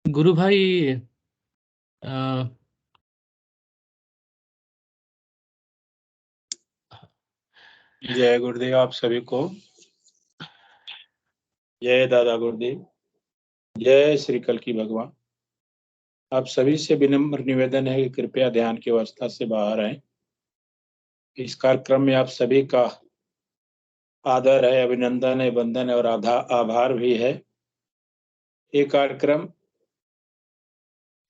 गुरु भाई अ, जय गुरुदेव आप सभी को। जय दादा गुरुदेव। जय श्री कल्कि भगवान। आप सभी से विनम्र निवेदन है कि कृपया ध्यान की अवस्था से बाहर आएं। इस कार्यक्रम में आप सभी का आदर है, अभिनंदन है, वंदन है और आभार भी है। ये कार्यक्रम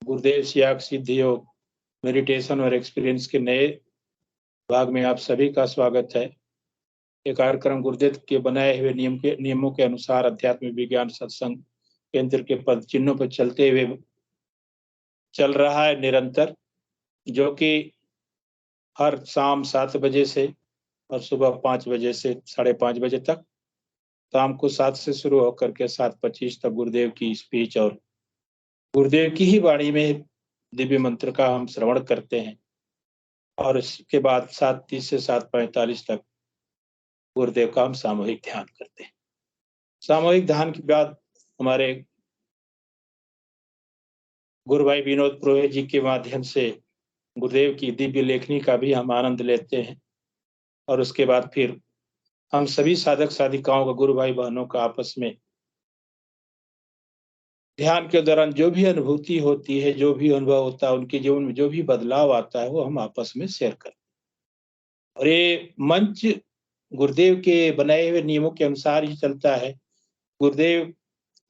गुरुदेव सियाग सिद्धि योग मेडिटेशन और एक्सपीरियंस के नए भाग में आप सभी का स्वागत है। ये कार्यक्रम गुरुदेव के बनाए हुए नियमों के अनुसार अध्यात्मिक विज्ञान सत्संग केंद्र के पद चिन्हों पर चलते हुए चल रहा है निरंतर, जो कि हर शाम 7 बजे से और सुबह 5 बजे से 5:30 बजे तक, शाम को 7 से शुरू होकर के 7:25 तक गुरुदेव की स्पीच और गुरुदेव की ही वाणी में दिव्य मंत्र का हम श्रवण करते हैं। और इसके बाद 7:30 से 7:45 तक गुरुदेव का हम सामूहिक ध्यान करते हैं। सामूहिक ध्यान के बाद हमारे गुरु भाई विनोद पुरोहित जी के माध्यम से गुरुदेव की दिव्य लेखनी का भी हम आनंद लेते हैं। और उसके बाद फिर हम सभी साधक साधिकाओं का, गुरु भाई बहनों का आपस में ध्यान के दौरान जो भी अनुभूति होती है, जो भी अनुभव होता है, उनके जीवन में जो भी बदलाव आता है, वो हम आपस में शेयर करते हैं। और ये मंच गुरुदेव के बनाए हुए नियमों के अनुसार ही चलता है। गुरुदेव,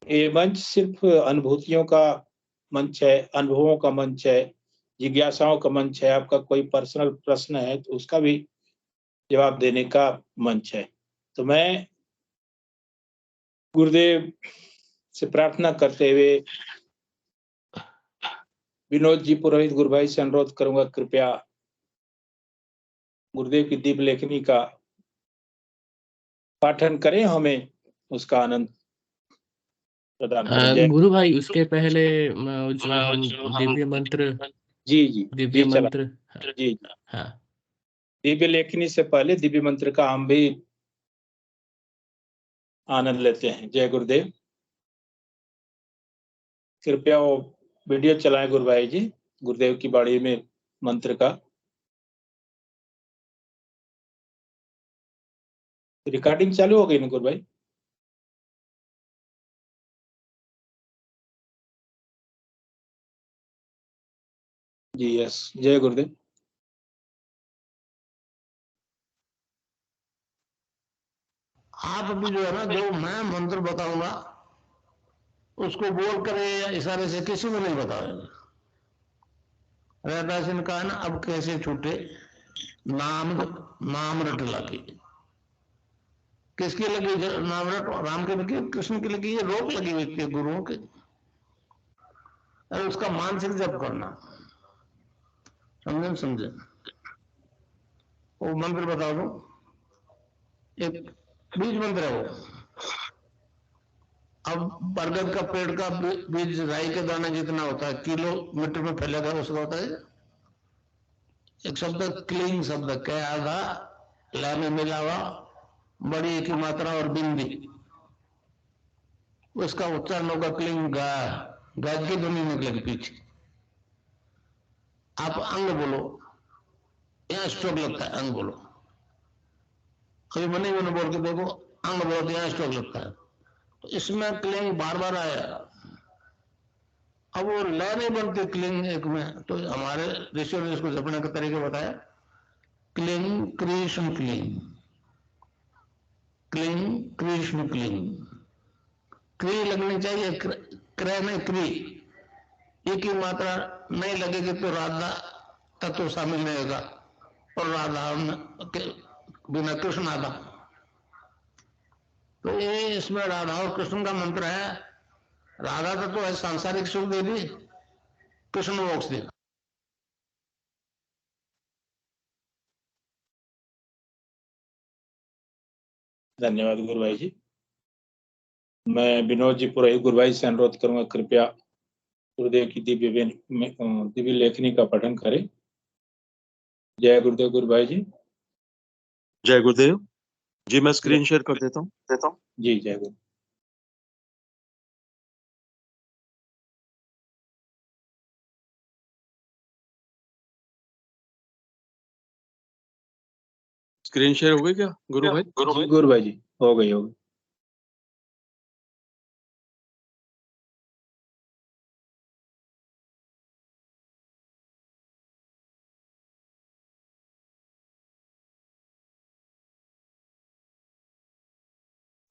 ये मंच सिर्फ अनुभूतियों का मंच है, अनुभवों का मंच है, जिज्ञासाओं का मंच है। आपका कोई पर्सनल प्रश्न है तो उसका भी जवाब देने का मंच है। तो मैं गुरुदेव से प्रार्थना करते हुए विनोद जी पुरोहित गुरु भाई से अनुरोध करूंगा, कृपया गुरुदेव की दिव्य लेखनी का पाठन करें, हमें उसका आनंद प्रदान करें। जय गुरु भाई उसके पहले जो हम दिव्य मंत्र जी जी दिव्य जी चला मंत्र जी। हाँ दिव्य लेखनी से पहले दिव्य मंत्र का हम भी आनंद लेते हैं। जय गुरुदेव। कृपया वो वीडियो चलाएं गुरु भाई जी, गुरुदेव की बाणी में मंत्र का। रिकॉर्डिंग चालू हो गई ना गुरु भाई? जी यस। जय गुरुदेव। आप अभी जो है ना, जो मैं मंत्र बताऊंगा उसको बोल कर या इशारे से किसी को नहीं बताओगे। रैदास ने कहा ना, अब कैसे छूटे नाम नाम रट लगी। किसकी लगी नाम रट? राम की लगी, कृष्ण की लगी, ये रोक लगी हुई थी गुरुओं की। अरे उसका मानसिक जप करना, समझे? वो मंत्र बता दो, एक बीज मंत्र है वो। अब बरगद का पेड़ का बीज राई के दाने जितना होता है, किलोमीटर में फैलेगा, उसका होता है। एक शब्द क्लीन शब्द कै आधा ला में मिला हुआ, बड़ी की मात्रा और बिंदी, उसका उच्चारण होगा क्लीन गा। गाज की ध्वनि निकलेगी पीछे। आप अंग बोलो, यहाँ स्ट्रोक लगता है, अंग बोलो। कभी मनी मैंने बोल के देखो, अंग बोलो तो यहाँ स्ट्रोक लगता है। तो इसमें क्लिंग बार बार आया। अब वो लय नहीं बनती क्लिंग एक में, तो हमारे ऋषियों ने इसको जपने का तरीका बताया। Cling Krishna cling, cling Krishna cling. क्री लगनी चाहिए, क्रय में क्री। एक ही मात्रा नहीं लगेगी तो राधा तत्व शामिल नहीं होगा, और राधा के बिना कृष्ण आधा। तो ये इसमें राधा और कृष्ण का मंत्र है। राधा तत्व है सांसारिक सुख देवी, कृष्ण मोक्ष देगा। धन्यवाद गुरु भाई जी। मैं विनोद जी पुरोहित गुरु भाई से अनुरोध करूंगा, कृपया गुरुदेव की दिव्य लेखनी का पठन करें। जय गुरुदेव गुरु भाई जी। जय गुरुदेव जी। मैं स्क्रीन शेयर कर देता हूँ। जी जय गुरु। स्क्रीन शेयर हो गई क्या गुरु भाई? गुरु भाई जी हो गई।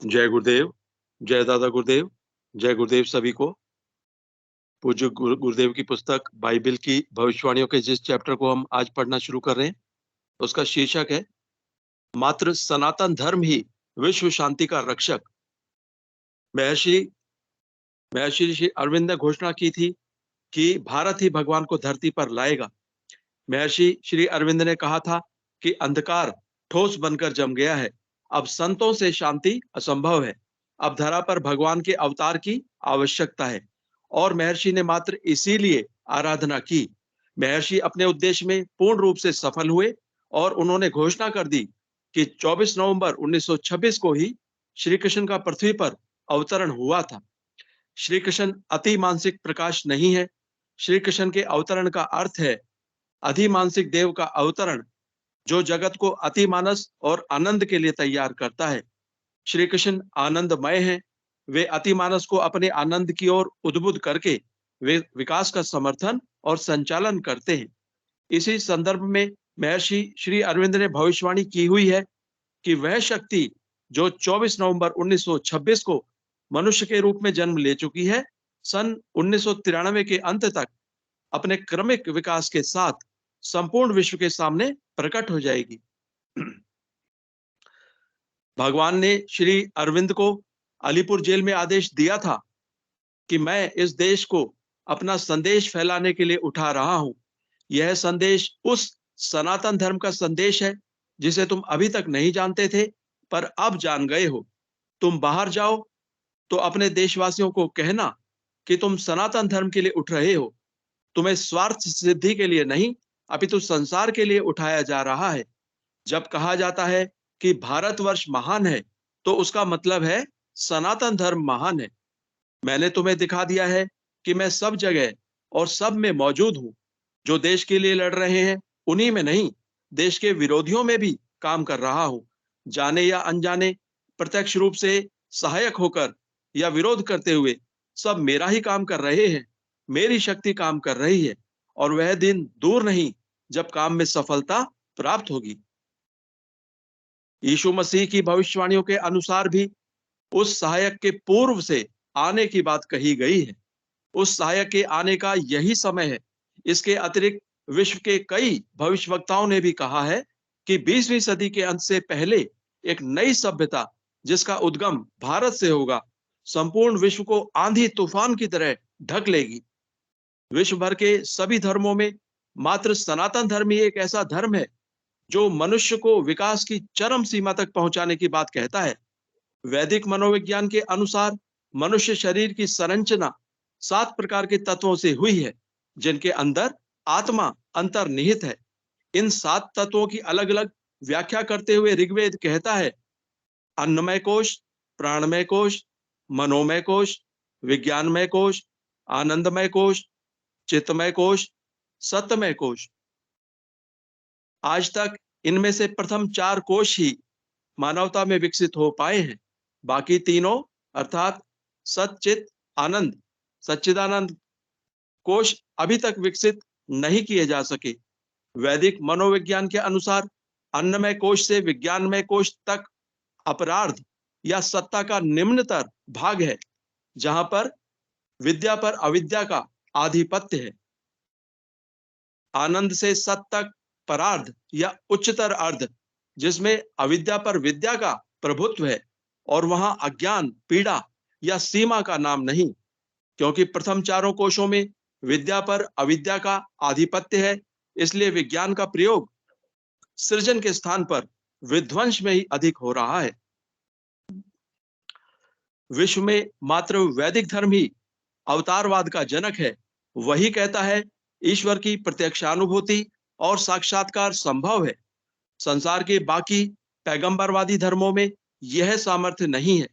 जय गुरुदेव, जय दादा गुरुदेव, जय गुरुदेव सभी को। पूज्य गुरुदेव की पुस्तक बाइबल की भविष्यवाणियों के जिस चैप्टर को हम आज पढ़ना शुरू कर रहे हैं उसका शीर्षक है मात्र सनातन धर्म ही विश्व शांति का रक्षक। महर्षि श्री अरविंद ने घोषणा की थी कि भारत ही भगवान को धरती पर लाएगा। महर्षि श्री अरविंद ने कहा था कि अंधकार ठोस बनकर जम गया है, अब संतों से शांति असंभव है, अब धरा पर भगवान के अवतार की आवश्यकता है। और महर्षि ने मात्र इसीलिए आराधना की। महर्षि अपने उद्देश्य में पूर्ण रूप से सफल हुए और उन्होंने घोषणा कर दी कि 24 नवंबर 1926 को ही श्री कृष्ण का पृथ्वी पर अवतरण हुआ था। श्री कृष्ण अति मानसिक प्रकाश नहीं है। श्री कृष्ण के अवतरण का अर्थ है अधिमानसिक देव का अवतरण, जो जगत को अति मानस और आनंद के लिए तैयार करता है। श्री कृष्ण आनंदमय हैं। वे अति मानस को अपने आनंद की ओर उद्बुद्ध करके वे विकास का समर्थन और संचालन करते हैं। इसी संदर्भ में महर्षि श्री अरविंद ने भविष्यवाणी की हुई है कि वह शक्ति जो 24 नवंबर 1926 को मनुष्य के रूप में जन्म ले चुकी है, सन 1993 के अंत तक अपने क्रमिक विकास के साथ संपूर्ण विश्व के सामने प्रकट हो जाएगी। भगवान ने श्री अरविंद को अलीपुर जेल में आदेश दिया था कि मैं इस देश को अपना संदेश फैलाने के लिए उठा रहा हूं। यह संदेश उस सनातन धर्म का संदेश है जिसे तुम अभी तक नहीं जानते थे, पर अब जान गए हो। तुम बाहर जाओ तो अपने देशवासियों को कहना कि तुम सनातन धर्म के लिए उठ रहे हो। तुम्हें स्वार्थ सिद्धि के लिए नहीं, अपितु संसार के लिए उठाया जा रहा है। जब कहा जाता है कि भारतवर्ष महान है, तो उसका मतलब है सनातन धर्म महान है। मैंने तुम्हें दिखा दिया है कि मैं सब जगह और सब में मौजूद हूं। जो देश के लिए लड़ रहे हैं उन्हीं में नहीं, देश के विरोधियों में भी काम कर रहा हूं। जाने या अनजाने, प्रत्यक्ष रूप से सहायक होकर या विरोध करते हुए सब मेरा ही काम कर रहे हैं। मेरी शक्ति काम कर रही है और वह दिन दूर नहीं जब काम में सफलता प्राप्त होगी। यीशु मसीह की भविष्यवाणियों के अनुसार भी उस सहायक के पूर्व से आने की बात कही गई है। उस सहायक के आने का यही समय है। इसके अतिरिक्त विश्व के कई भविष्यवक्ताओं ने भी कहा है कि 20वीं सदी के अंत से पहले एक नई सभ्यता जिसका उद्गम भारत से होगा, संपूर्ण विश्व को आंधी तूफान की तरह ढक लेगी। विश्व भर के सभी धर्मों में मात्र सनातन धर्म ही एक ऐसा धर्म है जो मनुष्य को विकास की चरम सीमा तक पहुंचाने की बात कहता है। वैदिक मनोविज्ञान के अनुसार मनुष्य शरीर की संरचना 7 प्रकार के तत्वों से हुई है, जिनके अंदर आत्मा अंतर्निहित है। इन 7 तत्वों की अलग अलग व्याख्या करते हुए ऋग्वेद कहता है, अन्नमय कोश, प्राणमय कोश, मनोमय कोश, विज्ञानमय कोश, आनंदमय कोश, चित्तमय कोश, सत्यमय कोश। आज तक इनमें से प्रथम 4 कोश ही मानवता में विकसित हो पाए हैं। बाकी तीनों अर्थात सच्चित आनंद, सच्चिदानंद कोश अभी तक विकसित नहीं किए जा सके। वैदिक मनोविज्ञान के अनुसार अन्नमय कोश से विज्ञानमय कोश तक अपरार्ध या सत्ता का निम्नतर भाग है, जहां पर विद्या पर अविद्या का आधिपत्य है। आनंद से सत तक परार्ध या उच्चतर अर्ध, जिसमें अविद्या पर विद्या का प्रभुत्व है, और वहां अज्ञान, पीड़ा या सीमा का नाम नहीं, क्योंकि प्रथम 4 कोशों में विद्या पर अविद्या का आधिपत्य है। इसलिए विज्ञान का प्रयोग सृजन के स्थान पर विध्वंस में ही अधिक हो रहा है। विश्व में मात्र वैदिक धर्म ही अवतारवाद का जनक है। वही कहता है ईश्वर की प्रत्यक्षानुभूति और साक्षात्कार संभव है। संसार के बाकी पैगंबरवादी धर्मों में यह सामर्थ्य नहीं है।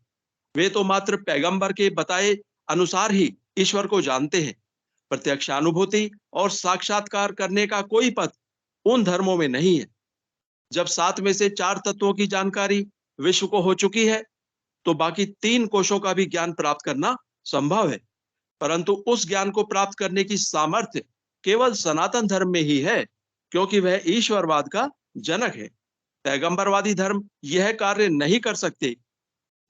वे तो मात्र पैगंबर के बताए अनुसार ही ईश्वर को जानते हैं। प्रत्यक्षानुभूति और साक्षात्कार करने का कोई पथ उन धर्मों में नहीं है। जब 7 में से 4 तत्वों की जानकारी विश्व को हो चुकी है तो बाकी 3 कोशों का भी ज्ञान प्राप्त करना संभव है, परंतु उस ज्ञान को प्राप्त करने की सामर्थ्य केवल सनातन धर्म में ही है, क्योंकि वह ईश्वरवाद का जनक है। पैगंबरवादी धर्म यह कार्य नहीं कर सकते,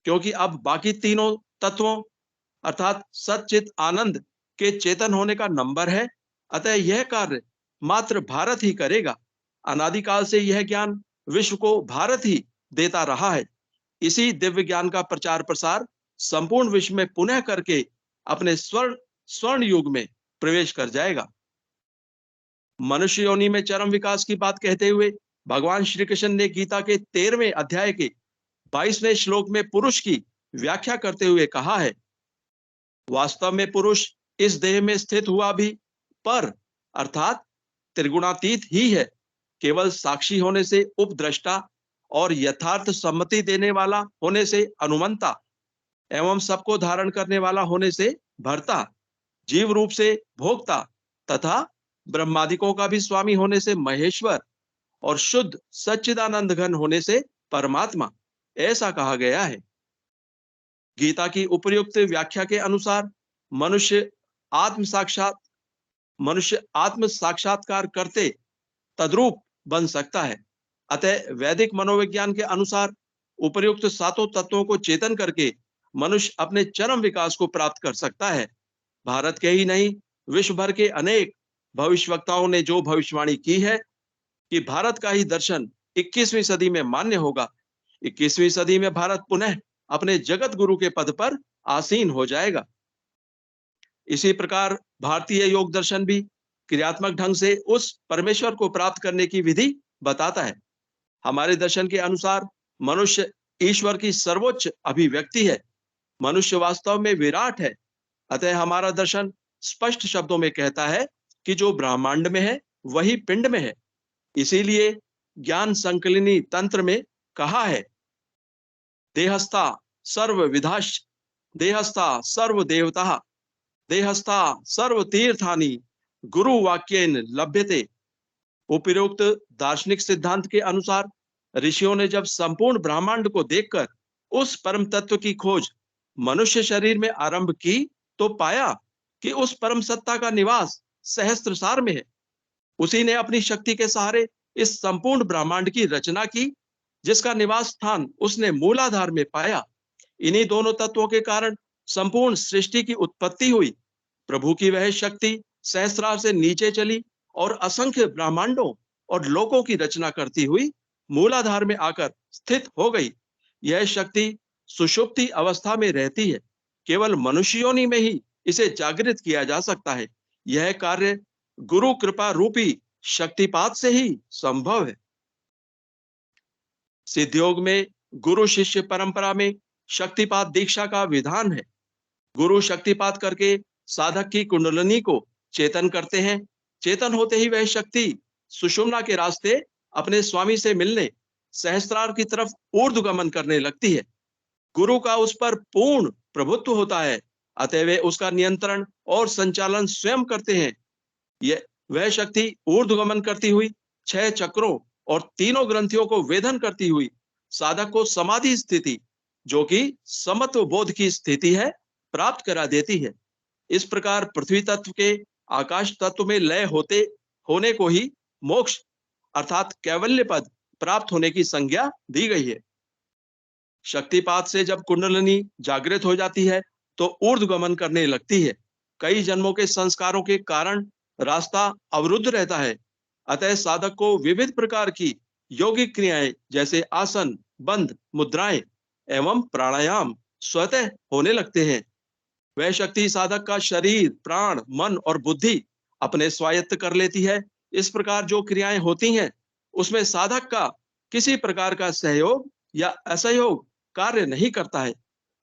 क्योंकि अब बाकी तीनों तत्वों अर्थात सच्चित आनंद के चेतन होने का नंबर है। अतः यह कार्य मात्र भारत ही करेगा। अनादिकाल से यह ज्ञान विश्व को भारत ही देता रहा है। इसी दिव्य ज्ञान का प्रचार प्रसार संपूर्ण विश्व में पुनः करके अपने स्वर्ण युग में प्रवेश कर जाएगा। मनुष्य योनि में चरम विकास की बात कहते हुए भगवान श्री कृष्ण ने गीता के 13वें अध्याय के 22वें श्लोक में पुरुष की व्याख्या करते हुए कहा है, वास्तव में पुरुष इस देह में स्थित हुआ भी पर अर्थात त्रिगुणातीत ही है। केवल साक्षी होने से उपद्रष्टा और यथार्थ सम्मति देने वाला होने से अनुमंता एवं सबको धारण करने वाला होने से भर्ता, जीव रूप से भोक्ता तथा ब्रह्मादिकों का भी स्वामी होने से महेश्वर और शुद्ध सच्चिदानंद घन होने से परमात्मा, ऐसा कहा गया है। गीता की उपर्युक्त व्याख्या के अनुसार मनुष्य आत्म साक्षात्कार करते तद्रूप बन सकता है। अतः वैदिक मनोविज्ञान के अनुसार उपर्युक्त 7 तत्वों को चेतन करके मनुष्य अपने चरम विकास को प्राप्त कर सकता है। भारत के ही नहीं, विश्व भर के अनेक भविष्यवक्ताओं ने जो भविष्यवाणी की है कि भारत का ही दर्शन 21वीं सदी में मान्य होगा। 21वीं सदी में भारत पुनः अपने जगत गुरु के पद पर आसीन हो जाएगा। इसी प्रकार भारतीय योग दर्शन भी क्रियात्मक ढंग से उस परमेश्वर को प्राप्त करने की विधि बताता है। हमारे दर्शन के अनुसार मनुष्य ईश्वर की सर्वोच्च अभिव्यक्ति है। मनुष्य वास्तव में विराट है। अतः हमारा दर्शन स्पष्ट शब्दों में कहता है कि जो ब्रह्मांड में है वही पिंड में है। इसीलिए ज्ञान संकलिनी तंत्र में कहा है, देहस्था सर्व विधाश, देहस्था सर्व देवता, देहस्था सर्व तीर्थानि गुरु वाक्येन लभ्यते। उपरोक्त दार्शनिक सिद्धांत के अनुसार ऋषियों ने जब संपूर्ण ब्रह्मांड को देखकर उस परम तत्व की खोज मनुष्य शरीर में आरंभ की तो पाया कि उस परम सत्ता का निवास सहस्त्रसार में है। उसी ने अपनी शक्ति के सहारे इस संपूर्ण ब्रह्मांड की रचना की, जिसका निवास स्थान उसने मूलाधार में पाया। इन्हीं दोनों तत्वों के कारण संपूर्ण सृष्टि की उत्पत्ति हुई। प्रभु की वह शक्ति सहस्रार से नीचे चली और असंख्य ब्रह्मांडों और लोकों की रचना करती हुई मूलाधार में आकर स्थित हो गई। यह शक्ति सुषुप्ति अवस्था में रहती है। केवल मनुष्य योनि में ही इसे जागृत किया जा सकता है। यह कार्य गुरु कृपा रूपी शक्तिपात से ही संभव है। सिद्धयोग में गुरु शिष्य परंपरा में शक्तिपात दीक्षा का विधान है। गुरु शक्तिपात करके साधक की कुंडलिनी को चेतन करते हैं। चेतन होते ही वह शक्ति सुषुम्ना के रास्ते अपने स्वामी से मिलने सहस्त्रार की तरफ ऊर्ध्वगमन करने लगती है। गुरु का उस पर पूर्ण प्रभुत्व होता है, अतः वे उसका नियंत्रण और संचालन स्वयं करते हैं। वह शक्ति ऊर्ध्वगमन करती हुई 6 चक्रों और तीनों ग्रंथियों को वेधन करती हुई साधक को समाधि स्थिति, जो कि समत्व बोध की स्थिति है, प्राप्त करा देती है। इस प्रकार पृथ्वी तत्व के आकाश तत्व में लय होने को ही मोक्ष अर्थात कैवल्य पद प्राप्त होने की संज्ञा दी गई है। शक्तिपात से जब कुंडलिनी जागृत हो जाती है तो ऊर्ध्वगमन करने लगती है। कई जन्मों के संस्कारों के कारण रास्ता अवरुद्ध रहता है। अतः साधक को विविध प्रकार की योगिक क्रियाएं जैसे आसन, बंध, मुद्राएं एवं प्राणायाम स्वतः होने लगते हैं। वह शक्ति साधक का शरीर, प्राण, मन और बुद्धि अपने स्वायत्त कर लेती है। इस प्रकार जो क्रियाएं होती हैं उसमें साधक का किसी प्रकार का सहयोग या असहयोग कार्य नहीं करता है।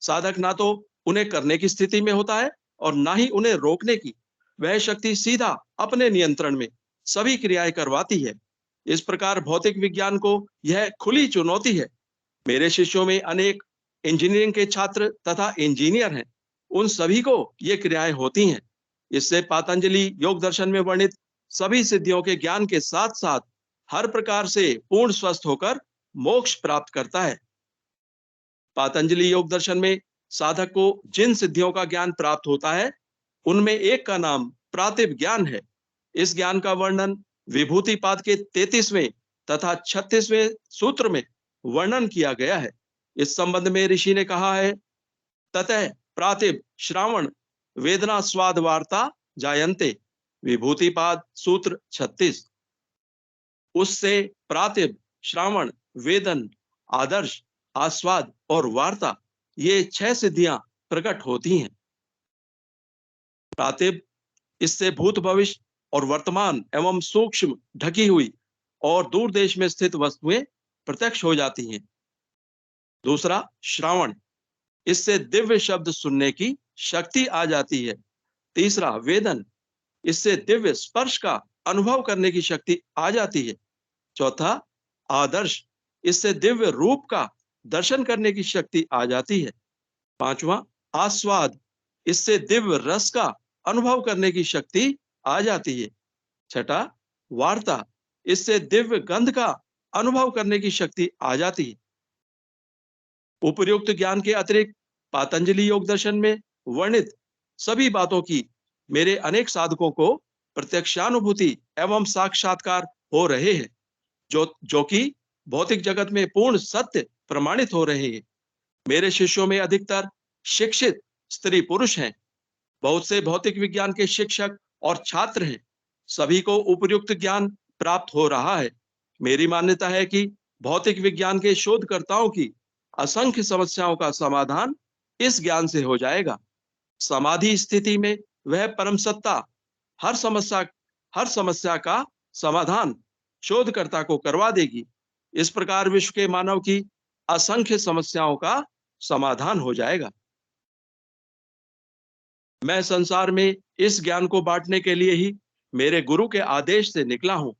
साधक ना तो उन्हें करने की स्थिति में होता है और ना ही उन्हें रोकने की। वह शक्ति सीधा अपने नियंत्रण में सभी क्रियाएं करवाती है। इस प्रकार भौतिक विज्ञान को यह खुली चुनौती है। मेरे शिष्यों में अनेक इंजीनियरिंग के छात्र तथा इंजीनियर हैं। उन सभी को ये क्रियाएं होती हैं। इससे पातंजलि योग दर्शन में वर्णित सभी सिद्धियों के ज्ञान के साथ साथ हर प्रकार से पूर्ण स्वस्थ होकर मोक्ष प्राप्त करता है। पातंजलि योग दर्शन में साधक को जिन सिद्धियों का ज्ञान प्राप्त होता है उनमें एक का नाम प्रातिभ ज्ञान है। इस ज्ञान का वर्णन विभूतिपाद के 33वें तथा 36वें सूत्र में वर्णन किया गया है। इस संबंध में ऋषि ने कहा है, ततः प्रातिभ श्रावण वेदना स्वाद वार्ता जायन्ते, विभूतिपाद सूत्र 36। उससे प्रातिभ श्रावण वेदन आदर्श आस्वाद और वार्ता ये 6 सिद्धियां प्रकट होती हैं। प्रातिभ, इससे भूत भविष्य और वर्तमान एवं सूक्ष्म ढकी हुई और दूर देश में स्थित वस्तुएं प्रत्यक्ष हो जाती हैं। दूसरा श्रावण, इससे दिव्य शब्द सुनने की शक्ति आ जाती है। तीसरा वेदन, इससे दिव्य स्पर्श का अनुभव करने की शक्ति आ जाती है। चौथा आदर्श, इससे दिव्य रूप का दर्शन करने की शक्ति आ जाती है। पांचवा आस्वाद, इससे दिव्य रस का अनुभव करने की शक्ति आ जाती है। छठा वार्ता, इससे दिव्य गंध का अनुभव करने की शक्ति आ जाती है। उपर्युक्त ज्ञान के अतिरिक्त पातंजलि योग दर्शन में वर्णित सभी बातों की मेरे अनेक साधकों को प्रत्यक्षानुभूति एवं साक्षात्कार हो रहे हैं, जो कि भौतिक जगत में पूर्ण सत्य प्रमाणित हो रहे हैं। मेरे शिष्यों में अधिकतर शिक्षित स्त्री पुरुष हैं। बहुत से भौतिक विज्ञान के शिक्षक और छात्र हैं। सभी को उपर्युक्त ज्ञान प्राप्त हो रहा है। मेरी मान्यता है कि भौतिक विज्ञान के शोधकर्ताओं की असंख्य समस्याओं का समाधान इस ज्ञान से हो जाएगा। समाधि स्थिति में वह परम सत्ता हर समस्या का समाधान शोधकर्ता को करवा देगी। इस प्रकार विश्व के मानव की असंख्य समस्याओं का समाधान हो जाएगा। मैं संसार में इस ज्ञान को बांटने के लिए ही मेरे गुरु के आदेश से निकला हूं।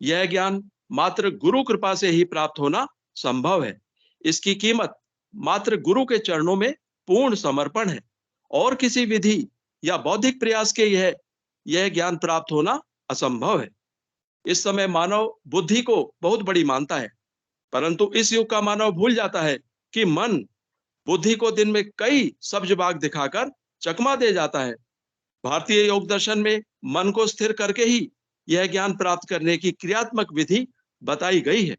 यह ज्ञान मात्र गुरु कृपा से ही प्राप्त होना संभव है। इसकी कीमत मात्र गुरु के चरणों में पूर्ण समर्पण है और किसी विधि या बौद्धिक प्रयास के यह ज्ञान प्राप्त होना असंभव है। इस समय मानव बुद्धि को बहुत बड़ी मानता है, परंतु इस युग का मानव भूल जाता है कि मन बुद्धि को दिन में कई सब्ज बाग दिखाकर चकमा दे जाता है। भारतीय योग दर्शन में मन को स्थिर करके ही यह ज्ञान प्राप्त करने की क्रियात्मक विधि बताई गई है।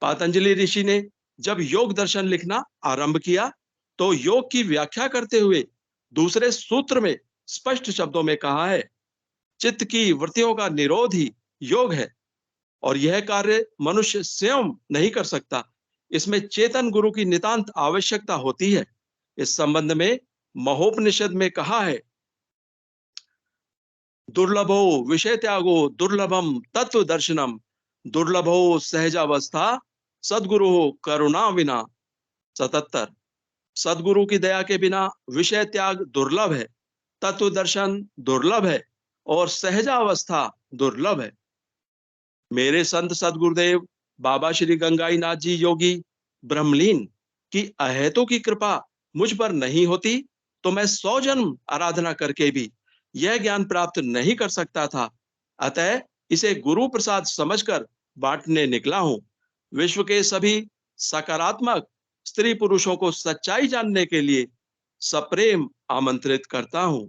पातंजलि ऋषि ने जब योग दर्शन लिखना आरंभ किया तो योग की व्याख्या करते हुए दूसरे सूत्र में स्पष्ट शब्दों में कहा है, चित्त की वृत्तियों का निरोध ही योग है और यह कार्य मनुष्य स्वयं नहीं कर सकता। इसमें चेतन गुरु की नितांत आवश्यकता होती है। इस संबंध में महोपनिषद में कहा है, दुर्लभो विषय त्यागो दुर्लभम तत्व दर्शनम, दुर्लभो सहजावस्था सद्गुरु करुणा विना। 77। सद्गुरु की दया के बिना विषय त्याग दुर्लभ है, तत्व दर्शन दुर्लभ है और सहजावस्था दुर्लभ है। मेरे संत सदगुरुदेव बाबा श्री गंगाई नाथ जी योगी ब्रह्मलीन की अहेतु की कृपा मुझ पर नहीं होती तो मैं 100 जन्म आराधना करके भी यह ज्ञान प्राप्त नहीं कर सकता था। अतः इसे गुरु प्रसाद समझकर बांटने निकला हूं। विश्व के सभी सकारात्मक स्त्री पुरुषों को सच्चाई जानने के लिए सप्रेम आमंत्रित करता हूं।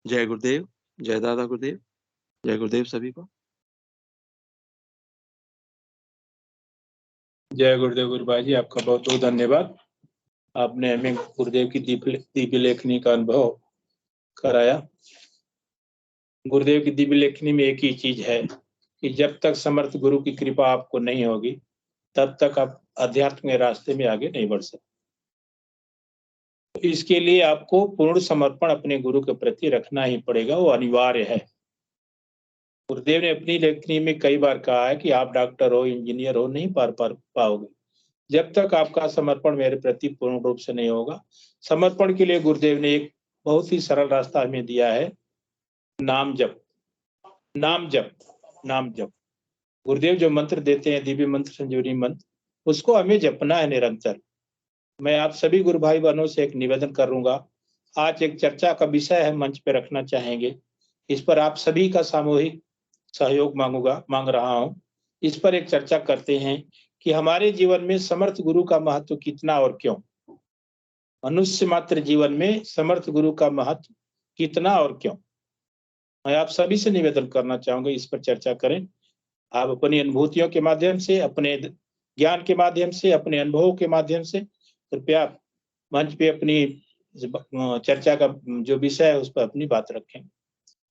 जय गुरुदेव, जय दादा गुरुदेव, जय गुरुदेव सभी को। जय गुरुदेव गुरुभाई जी, आपका बहुत बहुत धन्यवाद। आपने हमें गुरुदेव की दिव्य लेखनी का अनुभव कराया। गुरुदेव की दिव्य लेखनी में एक ही चीज है कि जब तक समर्थ गुरु की कृपा आपको नहीं होगी तब तक आप अध्यात्म के रास्ते में आगे नहीं बढ़ सकते। तो इसके लिए आपको पूर्ण समर्पण अपने गुरु के प्रति रखना ही पड़ेगा, वो अनिवार्य है। गुरुदेव ने अपनी लेखनी में कई बार कहा है कि आप डॉक्टर हो, इंजीनियर हो, नहीं पाओगे जब तक आपका समर्पण मेरे प्रति पूर्ण रूप से नहीं होगा। समर्पण के लिए गुरुदेव ने एक बहुत ही सरल रास्ता हमें दिया है, नाम जप। नाम जप, नाम जप। गुरुदेव जो मंत्र देते हैं, दिव्य मंत्र, संजीवनी मंत्र, उसको हमें जपना है निरंतर। मैं आप सभी गुरु भाई बहनों से एक निवेदन करूंगा, आज एक चर्चा का विषय है, मंच पे रखना चाहेंगे। इस पर आप सभी का सामूहिक सहयोग मांग रहा हूं। इस पर एक चर्चा करते हैं कि हमारे जीवन में समर्थ गुरु का महत्व कितना और क्यों। मनुष्य मात्र जीवन में समर्थ गुरु का महत्व कितना और क्यों। मैं आप सभी से निवेदन करना चाहूंगा, इस पर चर्चा करें। आप अपनी अनुभूतियों के माध्यम से, अपने ज्ञान के माध्यम से, अपने अनुभवों के माध्यम से कृपया मंच पे अपनी चर्चा का जो विषय है उस पर अपनी बात रखें।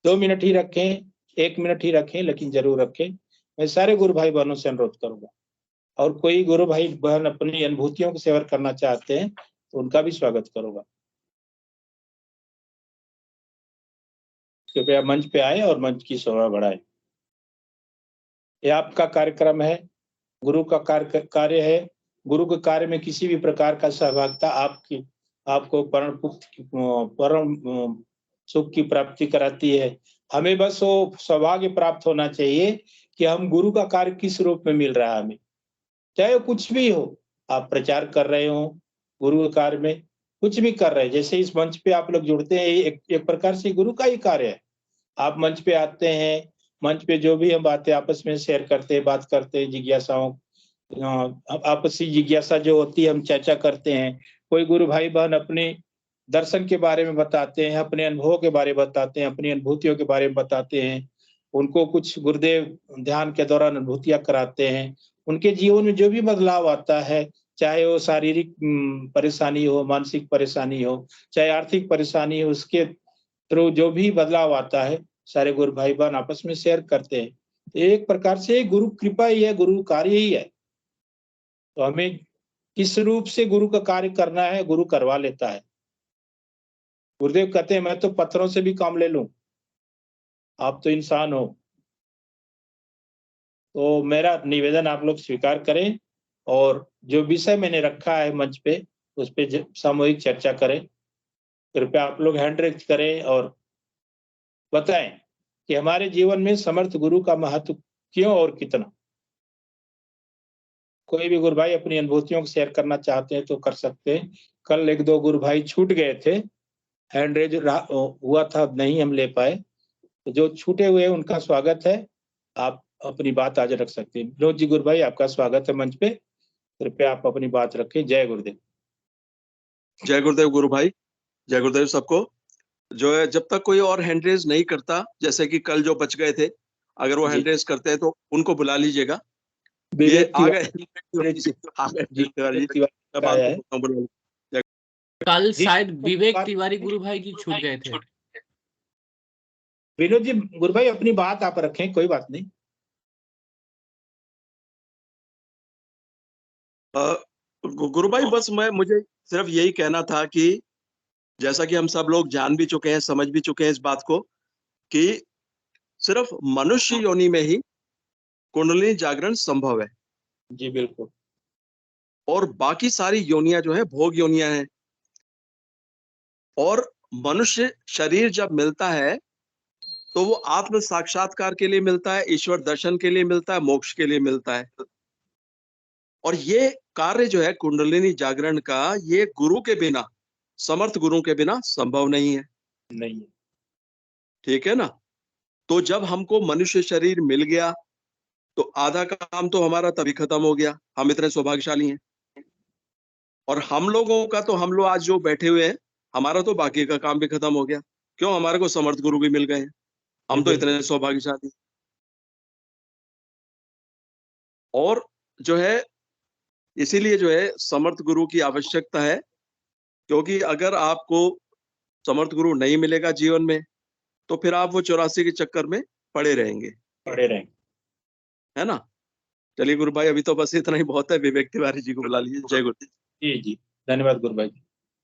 2 मिनट ही रखें, 1 मिनट ही रखें, लेकिन जरूर रखें। मैं सारे गुरु भाई बहनों से अनुरोध करूंगा, और कोई गुरु भाई बहन अपनी अनुभूतियों को शेयर करना चाहते हैं तो उनका भी स्वागत करूंगा। कृपया मंच पे आए और मंच की शोभा बढ़ाएं। यह आपका कार्यक्रम है, गुरु का कार्य है। गुरु के कार्य में किसी भी प्रकार का सहभागिता आपको परम सुख की प्राप्ति कराती है। हमें बस वो सौभाग्य प्राप्त होना चाहिए कि हम गुरु का कार्य किस रूप में मिल रहा है हमें, चाहे वो कुछ भी हो। आप प्रचार कर रहे हो, गुरु के कार्य में कुछ भी कर रहे हैं, जैसे इस मंच पे आप लोग जुड़ते हैं, एक प्रकार से गुरु का ही कार्य है। आप मंच पे आते हैं, मंच पे जो भी हम बातें आपस में शेयर करते हैं, बात करते हैं, जिज्ञासाओं आपसी जिज्ञासा जो होती है हम चर्चा करते हैं। कोई गुरु भाई बहन अपने दर्शन के बारे में बताते हैं, अपने अनुभवों के बारे में बताते हैं, अपनी अनुभूतियों के बारे में बताते हैं। उनको कुछ गुरुदेव ध्यान के दौरान अनुभूतियां कराते हैं। उनके जीवन में जो भी बदलाव आता है, चाहे वो शारीरिक परेशानी हो, मानसिक परेशानी हो, चाहे आर्थिक परेशानी हो, उसके थ्रू जो भी बदलाव आता है सारे गुरु भाई बहन आपस में शेयर करते हैं। एक प्रकार से गुरु कृपा ही है, गुरु कार्य ही है। तो हमें किस रूप से गुरु का कार्य करना है, गुरु करवा लेता है। गुरुदेव कहते हैं मैं तो पत्थरों से भी काम ले लूं, आप तो इंसान हो। तो मेरा निवेदन आप लोग स्वीकार करें, और जो विषय मैंने रखा है मंच पे उस पे सामूहिक चर्चा करें। कृपया आप लोग हैंड रेज करें और बताएं कि हमारे जीवन में समर्थ गुरु का महत्व क्यों और कितना। कोई भी गुरु भाई अपनी अनुभूतियों को शेयर करना चाहते हैं तो कर सकते हैं। कल 1-2 गुरु भाई छूट गए थे, हैंड रेज हुआ था, नहीं हम ले पाए। तो जो छूटे हुए हैं उनका स्वागत है, आप अपनी बात आज रख सकते हैं। विनोद जी गुरु भाई आपका स्वागत है मंच पे, कृपया आप अपनी बात रखें। जय गुरुदेव। जय गुरुदेव गुरु भाई, जय गुरुदेव सबको। जो है जब तक कोई और हैंड रेज नहीं करता, जैसे कि कल जो बच गए थे, अगर वो हैंड रेज करते हैं तो उनको बुला लीजिएगा। ये विवेक आ गए तिवारी आ गए जी, तिवारी जी। विवेक तिवारी मैं का बात है। करता हूँ, बुला लीजिए। कल जी, शायद विवेक तिवारी गुरु भाई जी छूट गए थे। विनोद जी गुरु भाई अपनी बात आप रखें, कोई बात नहीं। गुरु भाई बस मुझे सिर्फ यही कहना था कि जैसा कि हम सब लोग जान भी चुके हैं, समझ भी चुके हैं इस बात को, कि सिर्फ मनुष्य योनि में ही कुंडलिनी जागरण संभव है, जी बिल्कुल। और बाकी सारी योनियां जो है भोग योनियां हैं। और मनुष्य शरीर जब मिलता है तो वो आत्म साक्षात्कार के लिए मिलता है, ईश्वर दर्शन के लिए मिलता है, मोक्ष के लिए मिलता है। और ये कार्य जो है कुंडलिनी जागरण का, ये गुरु के बिना, समर्थ गुरु के बिना संभव नहीं है। नहीं, ठीक है ना। तो जब हमको मनुष्य शरीर मिल गया तो आधा काम तो हमारा तभी खत्म हो गया, हम इतने सौभाग्यशाली हैं। और हम लोगों का तो, हम लोग आज जो बैठे हुए हैं, हमारा तो बाकी का काम भी खत्म हो गया। क्यों? हमारे को समर्थ गुरु भी मिल गए हैं, हम तो इतने सौभाग्यशाली। और जो है इसीलिए जो है समर्थ गुरु की आवश्यकता है, क्योंकि अगर आपको समर्थ गुरु नहीं मिलेगा जीवन में तो फिर आप वो 84 के चक्कर में पड़े रहेंगे, पड़े रहें। है ना। चलिए गुरु भाई, अभी तो बस इतना ही बहुत है। विवेक तिवारी जी को बुला लीजिए। जय गुरु। जी जी, धन्यवाद गुरु भाई।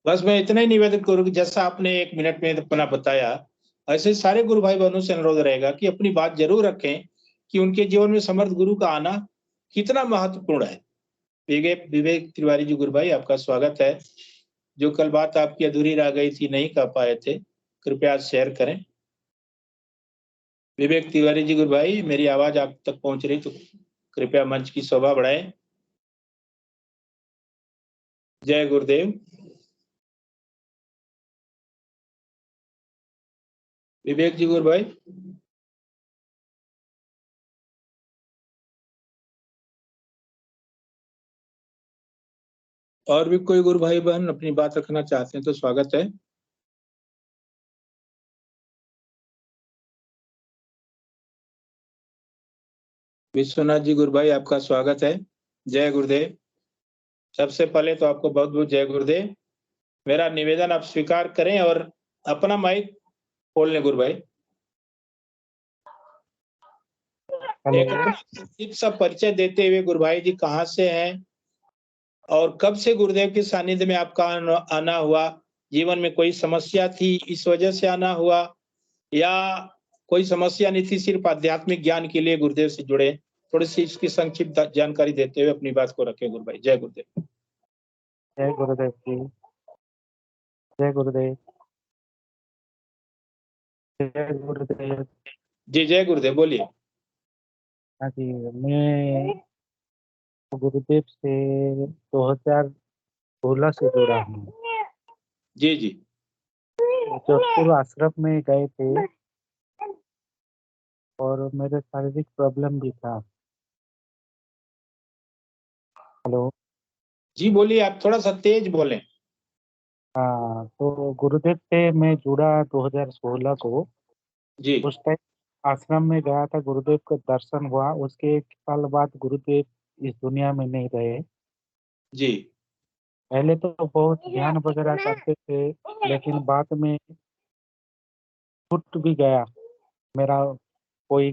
बस मैं इतना ही निवेदन करूँ कि जैसा आपने 1 मिनट में अपना बताया, ऐसे सारे गुरु भाई बहनों से अनुरोध रहेगा कि अपनी बात जरूर रखें कि उनके जीवन में समर्थ गुरु का आना कितना महत्वपूर्ण है। विवेक तिवारी जी गुरु भाई आपका स्वागत है। जो कल बात आपकी अधूरी रह गई थी, नहीं कह पाए थे, कृपया शेयर करें। विवेक तिवारी जी गुरु भाई, मेरी आवाज आप तक पहुंच रही तो कृपया मंच की शोभा बढ़ाएं। जय गुरुदेव। विवेक जी गुरु भाई। और भी कोई गुरु भाई बहन अपनी बात रखना चाहते हैं तो स्वागत है। विश्वनाथ जी गुरु भाई, आपका स्वागत है। जय गुरुदेव। सबसे पहले तो आपको बहुत बहुत जय गुरुदेव। मेरा निवेदन आप स्वीकार करें और अपना माइक खोल लें गुरु भाई। एक अपना संक्षिप्त सा परिचय देते हुए गुरु भाई जी कहाँ से हैं और कब से गुरुदेव के सानिध्य में आपका आना हुआ, जीवन में कोई समस्या थी इस वजह से आना हुआ या कोई समस्या नहीं थी, सिर्फ आध्यात्मिक ज्ञान के लिए गुरुदेव से जुड़े, थोड़ी सी इसकी संक्षिप्त जानकारी देते हुए अपनी बात को रखें गुरु भाई। जय गुरुदेव। जय गुरुदेव जी। जय गुरुदेव। जय गुरुदेव। जी जय गुरुदेव, बोलिए। हाँ जी, मैं गुरुदेव से 2016 से जुड़ा हूँ। जी जी। जोधपुर आश्रम में गए थे और मेरे शारीरिक प्रॉब्लम भी था। हेलो। जी बोलिए, आप थोड़ा सा तेज बोलें। हाँ, तो गुरुदेव से मैं जुड़ा 2016 को। जी उस टाइम आश्रम में गया था, गुरुदेव का दर्शन हुआ। उसके 1 साल बाद गुरुदेव इस दुनिया में नहीं रहे। जी पहले तो बहुत ध्यान वगैरह करते थे, लेकिन बाद में छूट भी गया। मेरा कोई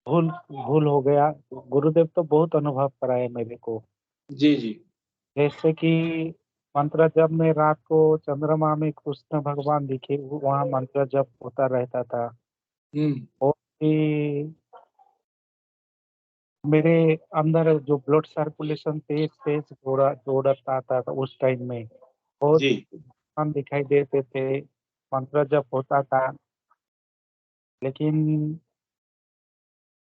भूल भूल हो गया। गुरुदेव तो बहुत अनुभव कराए मेरे को। जी जी जैसे कि मंत्र जब में रात को चंद्रमा में कृष्ण भगवान दिखे, वहाँ मंत्र जब होता रहता था। और भी मेरे अंदर जो ब्लड सर्कुलेशन तेज तेज दौड़ता था उस टाइम में बहुत जी हम दिखाई देते थे मंत्र जब होता था। लेकिन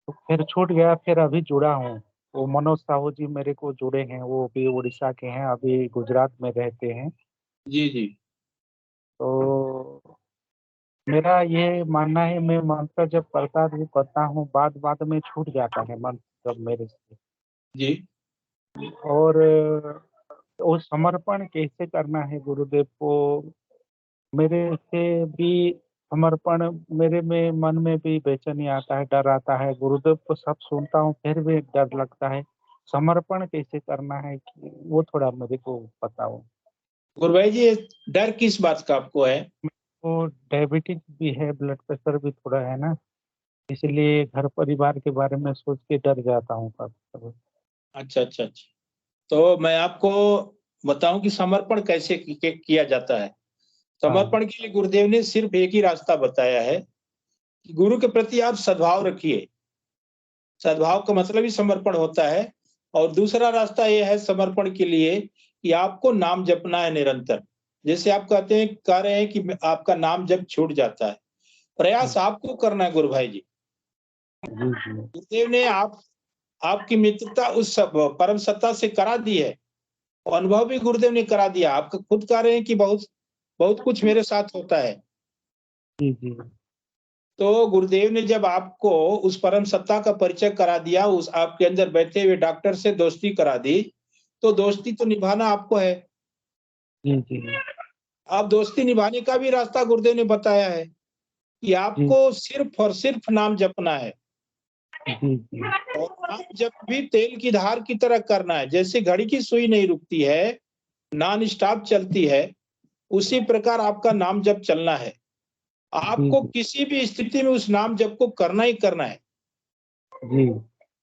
फिर छूट गया, फिर अभी जुड़ा हूँ। वो मनोज साहू जी मेरे को जुड़े हैं, वो भी उड़ीसा के हैं, अभी गुजरात में रहते हैं। जी जी तो मेरा ये मानना है, मैं मंत्र जब करता हूँ बाद बाद में छूट जाता है मंत्र जब मेरे से। जी और वो समर्पण कैसे करना है गुरुदेव को, मेरे से भी समर्पण, मेरे में मन में भी बेचैनी आता है, डर आता है। गुरुदेव को सब सुनता हूँ फिर भी डर लगता है। समर्पण कैसे करना है कि वो थोड़ा मेरे को बताओ। गुरु भाई जी, ये डर किस बात का आपको है? वो डायबिटीज भी है, ब्लड प्रेशर भी थोड़ा है ना, इसलिए घर परिवार के बारे में सोच के डर जाता हूँ कभी। अच्छा अच्छा अच्छा। तो मैं आपको बताऊं कि समर्पण कैसे किया जाता है। हाँ समर्पण के लिए गुरुदेव ने सिर्फ एक ही रास्ता बताया है कि गुरु के प्रति आप सद्भाव रखिए। सद्भाव का मतलब ही समर्पण होता है। और दूसरा रास्ता यह है समर्पण के लिए कि आपको नाम जपना है निरंतर। जैसे आप कहते हैं, कह रहे हैं कि आपका नाम जब छूट जाता है, प्रयास आपको करना है गुरु भाई जी। जी जी गुरुदेव ने आपकी मित्रता उस परम सत्ता से करा दी है और अनुभव भी गुरुदेव ने करा दिया। आप खुद कह रहे हैं कि बहुत बहुत कुछ मेरे साथ होता है। जी जी तो गुरुदेव ने जब आपको उस परम सत्ता का परिचय करा दिया, उस आपके अंदर बैठे हुए डॉक्टर से दोस्ती करा दी, तो दोस्ती तो निभाना आपको है। जी जी आप दोस्ती निभाने का भी रास्ता गुरुदेव ने बताया है कि जी आपको सिर्फ और सिर्फ नाम जपना है। जी जी और नाम जप भी तेल की धार की तरह करना है। जैसे घड़ी की सुई नहीं रुकती है, नॉन स्टॉप चलती है, उसी प्रकार आपका नाम जप चलना है। आपको जी किसी भी स्थिति में उस नाम जप को करना ही करना है। जी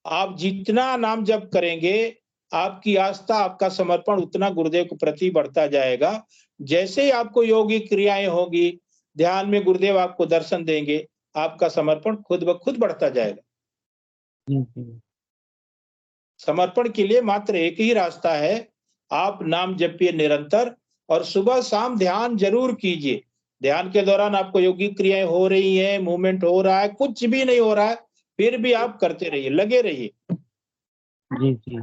आप जितना नाम जप करेंगे, आपकी आस्था, आपका समर्पण उतना गुरुदेव के प्रति बढ़ता जाएगा। जैसे ही आपको योगी क्रियाएं होगी, ध्यान में गुरुदेव आपको दर्शन देंगे, आपका समर्पण खुद ब खुद बढ़ता जाएगा। जी जी समर्पण के लिए मात्र एक ही रास्ता है, आप नाम जपिए निरंतर और सुबह शाम ध्यान जरूर कीजिए। ध्यान के दौरान आपको योगी क्रियाएं हो रही हैं, मूवमेंट हो रहा है, कुछ भी नहीं हो रहा है, फिर भी आप करते रहिए, लगे रहिए। जी जी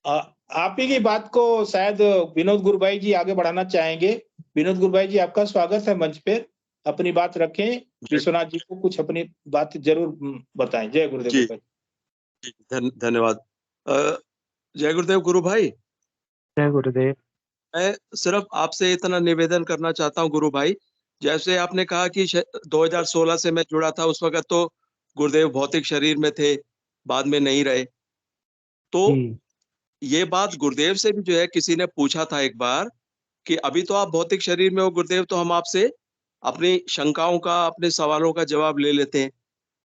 आप ही की बात को शायद विनोद गुरु भाई जी आगे बढ़ाना चाहेंगे। विनोद गुरु भाई जी, आपका स्वागत है मंच पे। अपनी बात रखें, विश्वनाथ जी को कुछ अपनी बात जरूर बताएं। जय गुरुदेव जी गुरु भाई। धन्यवाद। जय गुरुदेव गुरु भाई। जय गुरुदेव। मैं सिर्फ आपसे इतना निवेदन करना चाहता हूँ गुरु भाई, जैसे आपने कहा कि 2016 से मैं जुड़ा था, उस वक़्त तो गुरुदेव भौतिक शरीर में थे, बाद में नहीं रहे। तो जी ये बात गुरुदेव से भी जो है किसी ने पूछा था एक बार कि अभी तो आप भौतिक शरीर में हो गुरुदेव, तो हम आपसे अपनी शंकाओं का, अपने सवालों का जवाब ले लेते हैं।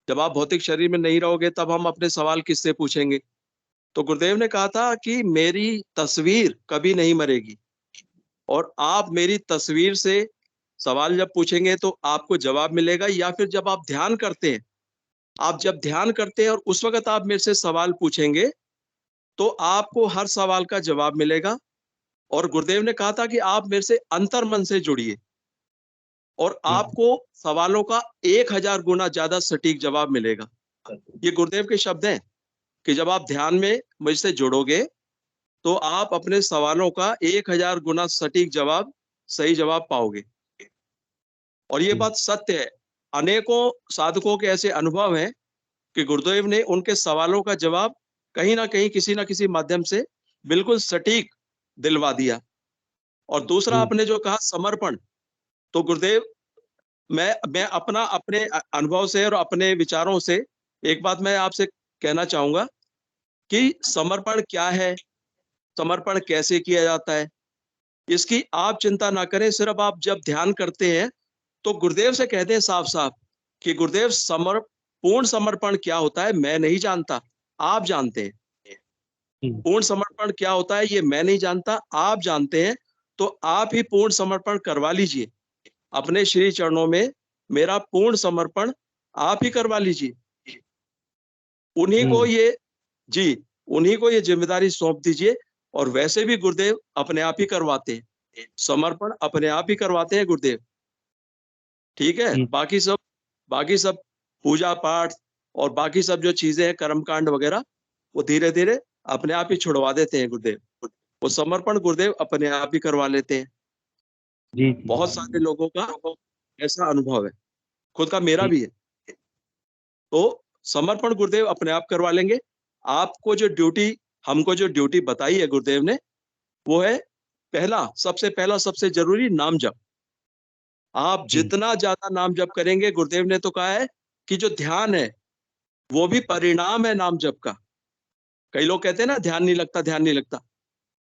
जब आप भौतिक शरीर में नहीं रहोगे तब हम अपने सवाल किससे पूछेंगे? तो गुरुदेव ने कहा था कि मेरी तस्वीर कभी नहीं मरेगी और आप मेरी तस्वीर से सवाल जब पूछेंगे तो आपको जवाब मिलेगा, या फिर जब आप ध्यान करते हैं, आप जब ध्यान करते हैं और उस वक़्त आप मेरे से सवाल पूछेंगे, तो आपको हर सवाल का जवाब मिलेगा। और गुरुदेव ने कहा था कि आप मेरे से अंतर्मन से जुड़िए और आपको सवालों का 1000 गुना ज़्यादा सटीक जवाब मिलेगा। ये गुरुदेव के शब्द हैं कि जब आप ध्यान में मुझसे जुड़ोगे, तो आप अपने सवालों का 1000 गुना सटीक जवाब, सही जवाब पाओगे। और ये बात सत्य है। अनेकों साधकों के ऐसे अनुभव हैं कि गुरुदेव ने उनके सवालों का जवाब कहीं न कहीं, किसी न किसी माध्यम से बिल्कुल सटीक दिलवा दिया। और दूसरा आपने जो कहा समर्पण, तो गुरुदेव मैं अपना अपने अनुभव से और अपने विचारों से एक बात मैं आपसे कहना चाहूँगा कि समर्पण क्या है? समर्पण कैसे किया जाता है? इसकी आप चिंता ना करें, सिर्फ आप जब ध्यान करते हैं, तो गुरुदेव से कहते हैं साफ-साफ कि गुरुदेव पूर्ण समर्पण क्या होता है मैं नहीं जानता, आप जानते हैं। पूर्ण समर्पण क्या होता है ये मैं नहीं जानता, आप जानते हैं, तो आप ही पूर्ण समर्पण करवा लीजिए। अपने श्री चरणों में मेरा पूर्ण समर्पण आप ही करवा लीजिए। उन्हीं को ये जी, उन्हीं को ये ज़िम्मेदारी सौंप दीजिए। और वैसे भी गुरुदेव अपने आप ही करवाते हैं। समर्पण अपने आप ही करवाते हैं गुरुदेव। ठीक है? बाकी सब पूजा-पाठ और बाकी सब जो चीज़ें हैं, कर्मकांड वगैरह, वो धीरे-धीरे अपने आप ही छुड़वा देते हैं गुरुदेव। वो समर्पण गुरुदेव अपने आप ही करवा लेते हैं। जी बहुत सारे लोगों का ऐसा अनुभव है, खुद का मेरा भी है। तो समर्पण गुरुदेव अपने आप करवा लेंगे। आपको जो ड्यूटी, हमको जो ड्यूटी बताई है गुरुदेव ने, वो है सबसे पहला सबसे ज़रूरी नाम जप। आप जितना ज़्यादा नाम जप करेंगे, गुरुदेव ने तो कहा है कि जो ध्यान है, वो भी परिणाम है नाम जप का। कई लोग कहते हैं ना ध्यान नहीं लगता, ध्यान नहीं लगता।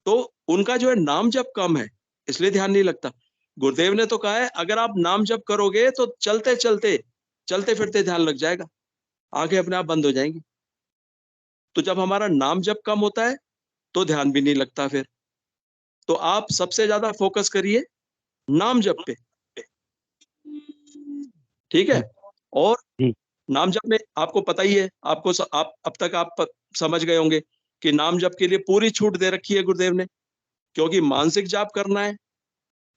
तो उनका जो है नाम जप कम है, इसलिए ध्यान नहीं लगता। गुरुदेव ने तो कहा है अगर आप नाम जप करोगे तो चलते-फिरते ध्यान लग जाएगा। आँखें अपने आप बंद हो जाएँगी। तो जब हमारा नाम जप कम होता है, तो ध्यान भी नहीं लगता फिर। तो आप सबसे ज़्यादा फ़ोकस करिए नाम जप पे। ठीक है? और नाम जप में आपको पता ही है, आप अब तक आप समझ गए होंगे कि नाम जप के लिए पूरी छूट दे रखी है गुरुदेव ने, क्योंकि मानसिक जाप करना है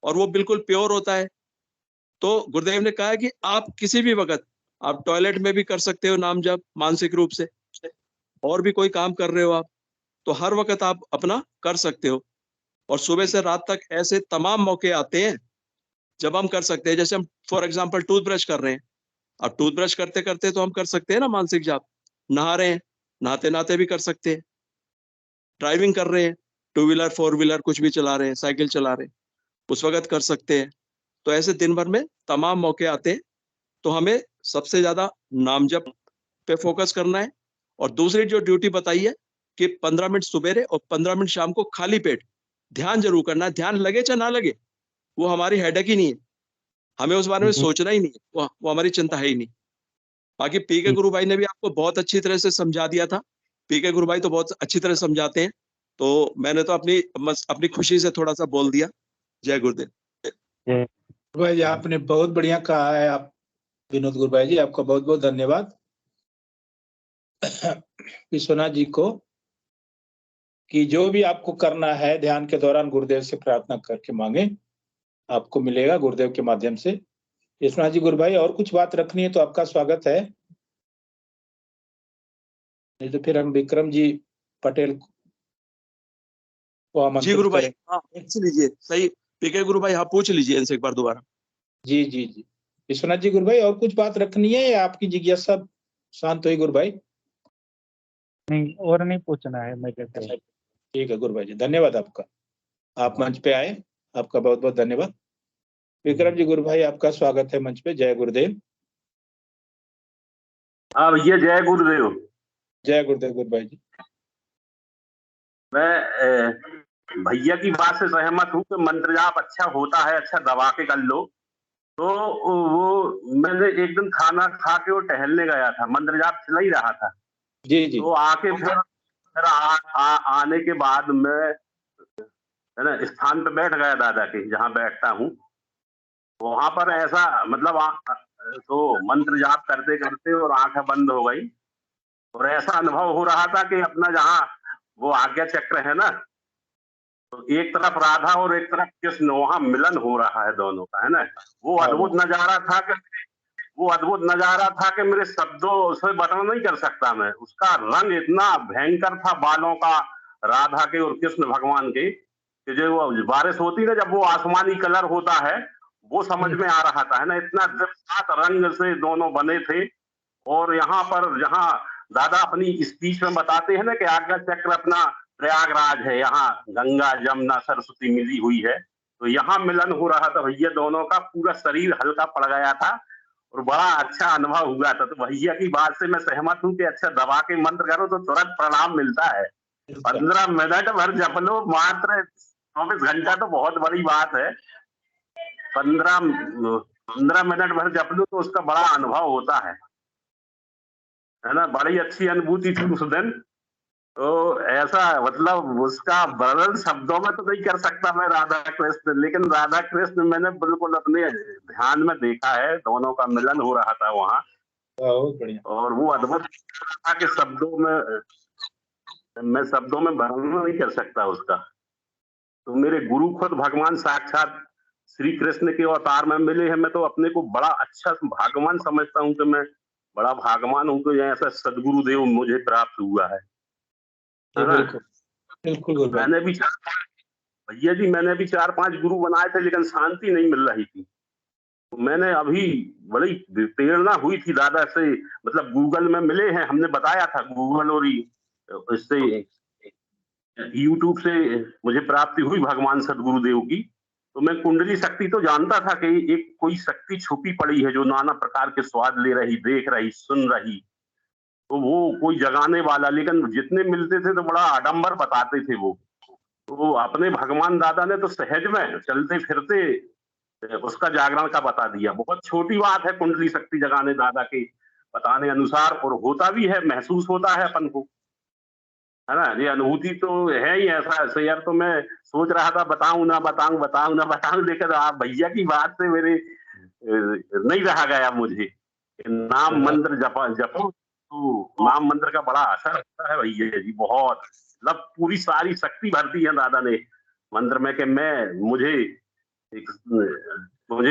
और वो बिल्कुल प्योर होता है। तो गुरुदेव ने कहा है कि आप किसी भी वक़्त, आप टॉयलेट में भी कर सकते हो नाम जप मानसिक रूप से, और भी कोई काम कर रहे हो आप, तो हर वक़्त आप अपना कर सकते हो। और सुबह से रात तक ऐसे तमाम मौके आते हैं, जब हम कर सकते हैं। जैसे हम फॉर एग्ज़ाम्पल टूथब्रश कर रहे हैं, अब टूथब्रश करते-करते तो हम कर सकते हैं ना मानसिक जाप। नहा रहे हैं, नहाते-नहाते भी कर सकते हैं। ड्राइविंग कर रहे हैं, टू व्हीलर, फोर व्हीलर कुछ भी चला रहे हैं, साइकिल चला रहे हैं, उस वक़्त कर सकते हैं। तो ऐसे दिन भर में तमाम मौके आते हैं, तो हमें सबसे ज़्यादा नाम जप पे फ़ोकस करना है। और दूसरी जो ड्यूटी बताई है कि 15 मिनट सुबेरे और 15 मिनट शाम को खाली पेट ध्यान ज़रूर करना है। ध्यान लगे चाहे ना लगे, वो हमारी हेडेक ही नहीं है। हमें उस बारे में सोचना ही नहीं है, वो हमारी चिंता है ही नहीं। बाकी पी के गुरु भाई ने भी आपको बहुत अच्छी तरह से समझा दिया था। पी के गुरु भाई तो बहुत अच्छी तरह समझाते हैं। तो मैंने तो अपनी खुशी से थोड़ा-सा बोल दिया। जय गुरुदेव। भाई जी आपने बहुत बढ़िया कहा है। आप विनोद गुरु भाई जी, आपका बहुत-बहुत धन्यवाद विश्वनाथ जी को, कि जो भी आपको करना है ध्यान के दौरान गुरुदेव से प्रार्थना करके मांगे, आपको मिलेगा गुरुदेव के माध्यम से। विश्वनाथ जी गुरु भाई, और कुछ बात रखनी है तो आपका स्वागत है, नहीं तो फिर हम विक्रम जी पटेल को जी आमंत्रित गुरु भाई, करें। हाँ पूछ लीजिए। सही पीके गुरु भाई, हाँ पूछ लीजिए इनसे एक बार दोबारा। जी जी जी विश्वनाथ जी गुरु भाई, और कुछ बात रखनी है या आपकी जिज्ञासा शांत हुई गुरु भाई? नहीं, और नहीं पूछना है मेरे को। ठीक है गुरु भाई जी, धन्यवाद आपका, आप मंच पे आए, आपका बहुत बहुत धन्यवाद। विक्रम जी गुरु भाई आपका स्वागत है मंच पे। जय गुरुदेव। हाँ भैया, जय गुरुदेव। जय गुरुदेव गुरु भाई जी। मैं भैया की बात से सहमत हूँ कि मंत्र जाप अच्छा होता है, अच्छा दबा के कर लो। तो वो मैंने एक दिन खाना खा के वो टहलने गया था, मंत्र जाप चला ही रहा था। जी जी। तो आके फिर आने के बाद मैं है ना स्थान पे बैठ गया दादा के, जहाँ बैठता हूँ। वहां पर ऐसा मतलब तो मंत्र जाप करते करते और आंखें बंद हो गई, और ऐसा अनुभव हो रहा था कि अपना जहाँ वो आज्ञा चक्र है ना, तो एक तरफ राधा और एक तरफ कृष्ण, वहां मिलन हो रहा है दोनों का, है ना। वो अद्भुत नजारा था कि मेरे शब्दों से वर्णन नहीं कर सकता मैं। उसका रंग इतना भयंकर था बालों का, राधा के और कृष्ण भगवान के, कि जो वो बारिश होती है जब वो आसमानी कलर होता है, वो समझ में आ रहा था, है ना। इतना दिलसात रंग से दोनों बने थे। और यहाँ पर जहाँ दादा अपनी स्पीच में बताते हैं ना कि आज्ञा चक्र अपना प्रयागराज है, यहाँ गंगा जमुना सरस्वती मिली हुई है, तो यहाँ मिलन हो रहा था भैया दोनों का। पूरा शरीर हल्का पड़ गया था और बड़ा अच्छा अनुभव हुआ था। तो भैया की बात से मैं सहमत हूँ कि अच्छा दबा के मंत्र करो तो तुरंत प्रणाम मिलता है। 15 मिनट भर जप लो, मात्र 24 घंटा तो बहुत बड़ी बात है। 15 मिनट भर जप लो तो उसका बड़ा अनुभव होता है ना। बड़ी अच्छी अनुभूति थी उस दिन। तो ऐसा मतलब उसका वर्णन शब्दों में तो नहीं कर सकता मैं राधा कृष्ण, लेकिन राधा कृष्ण मैंने बिल्कुल अपने ध्यान में देखा है, दोनों का मिलन हो रहा था वहाँ। बहुत बढ़िया। और वो अद्भुत था कि मैं शब्दों में वर्णन नहीं कर सकता उसका। तो मेरे गुरु खुद भगवान साक्षात श्री कृष्ण के अवतार में मिले हैं। मैं तो अपने को बड़ा अच्छा भाग्यवान समझता हूँ कि मैं बड़ा भाग्यवान हूँ कि ऐसा सदगुरुदेव मुझे प्राप्त हुआ है ना। बिल्कुल मैंने भी भैया जी, मैंने भी 4-5 गुरु बनाए थे, लेकिन शांति नहीं मिल रही थी। तो मैंने अभी बड़ी प्रेरणा हुई थी दादा से, मतलब गूगल में मिले हैं, हमने बताया था गूगल और इससे यूट्यूब से मुझे प्राप्ति हुई भगवान सदगुरुदेव की। तो मैं कुंडली शक्ति तो जानता था कि एक कोई शक्ति छुपी पड़ी है जो नाना प्रकार के स्वाद ले रही, देख रही, सुन रही, तो वो कोई जगाने वाला। लेकिन जितने मिलते थे तो बड़ा आडंबर बताते थे वो। तो अपने भगवान दादा ने तो सहज में चलते फिरते उसका जागरण का बता दिया। बहुत छोटी बात है कुंडली शक्ति जगाने दादा के बताने अनुसार, और होता भी है, महसूस होता है अपन को, है ना। ये अनुभूति तो है ही ऐसा यार। तो मैं सोच रहा था बताऊं ना बताऊं, लेकिन आप भैया की बात से मेरे नहीं रहा गया मुझे। नाम मंत्र जपो तो नाम मंत्र का बड़ा असर होता है भैया जी, बहुत। मतलब पूरी सारी शक्ति भरती है दादा ने मंत्र में कि मुझे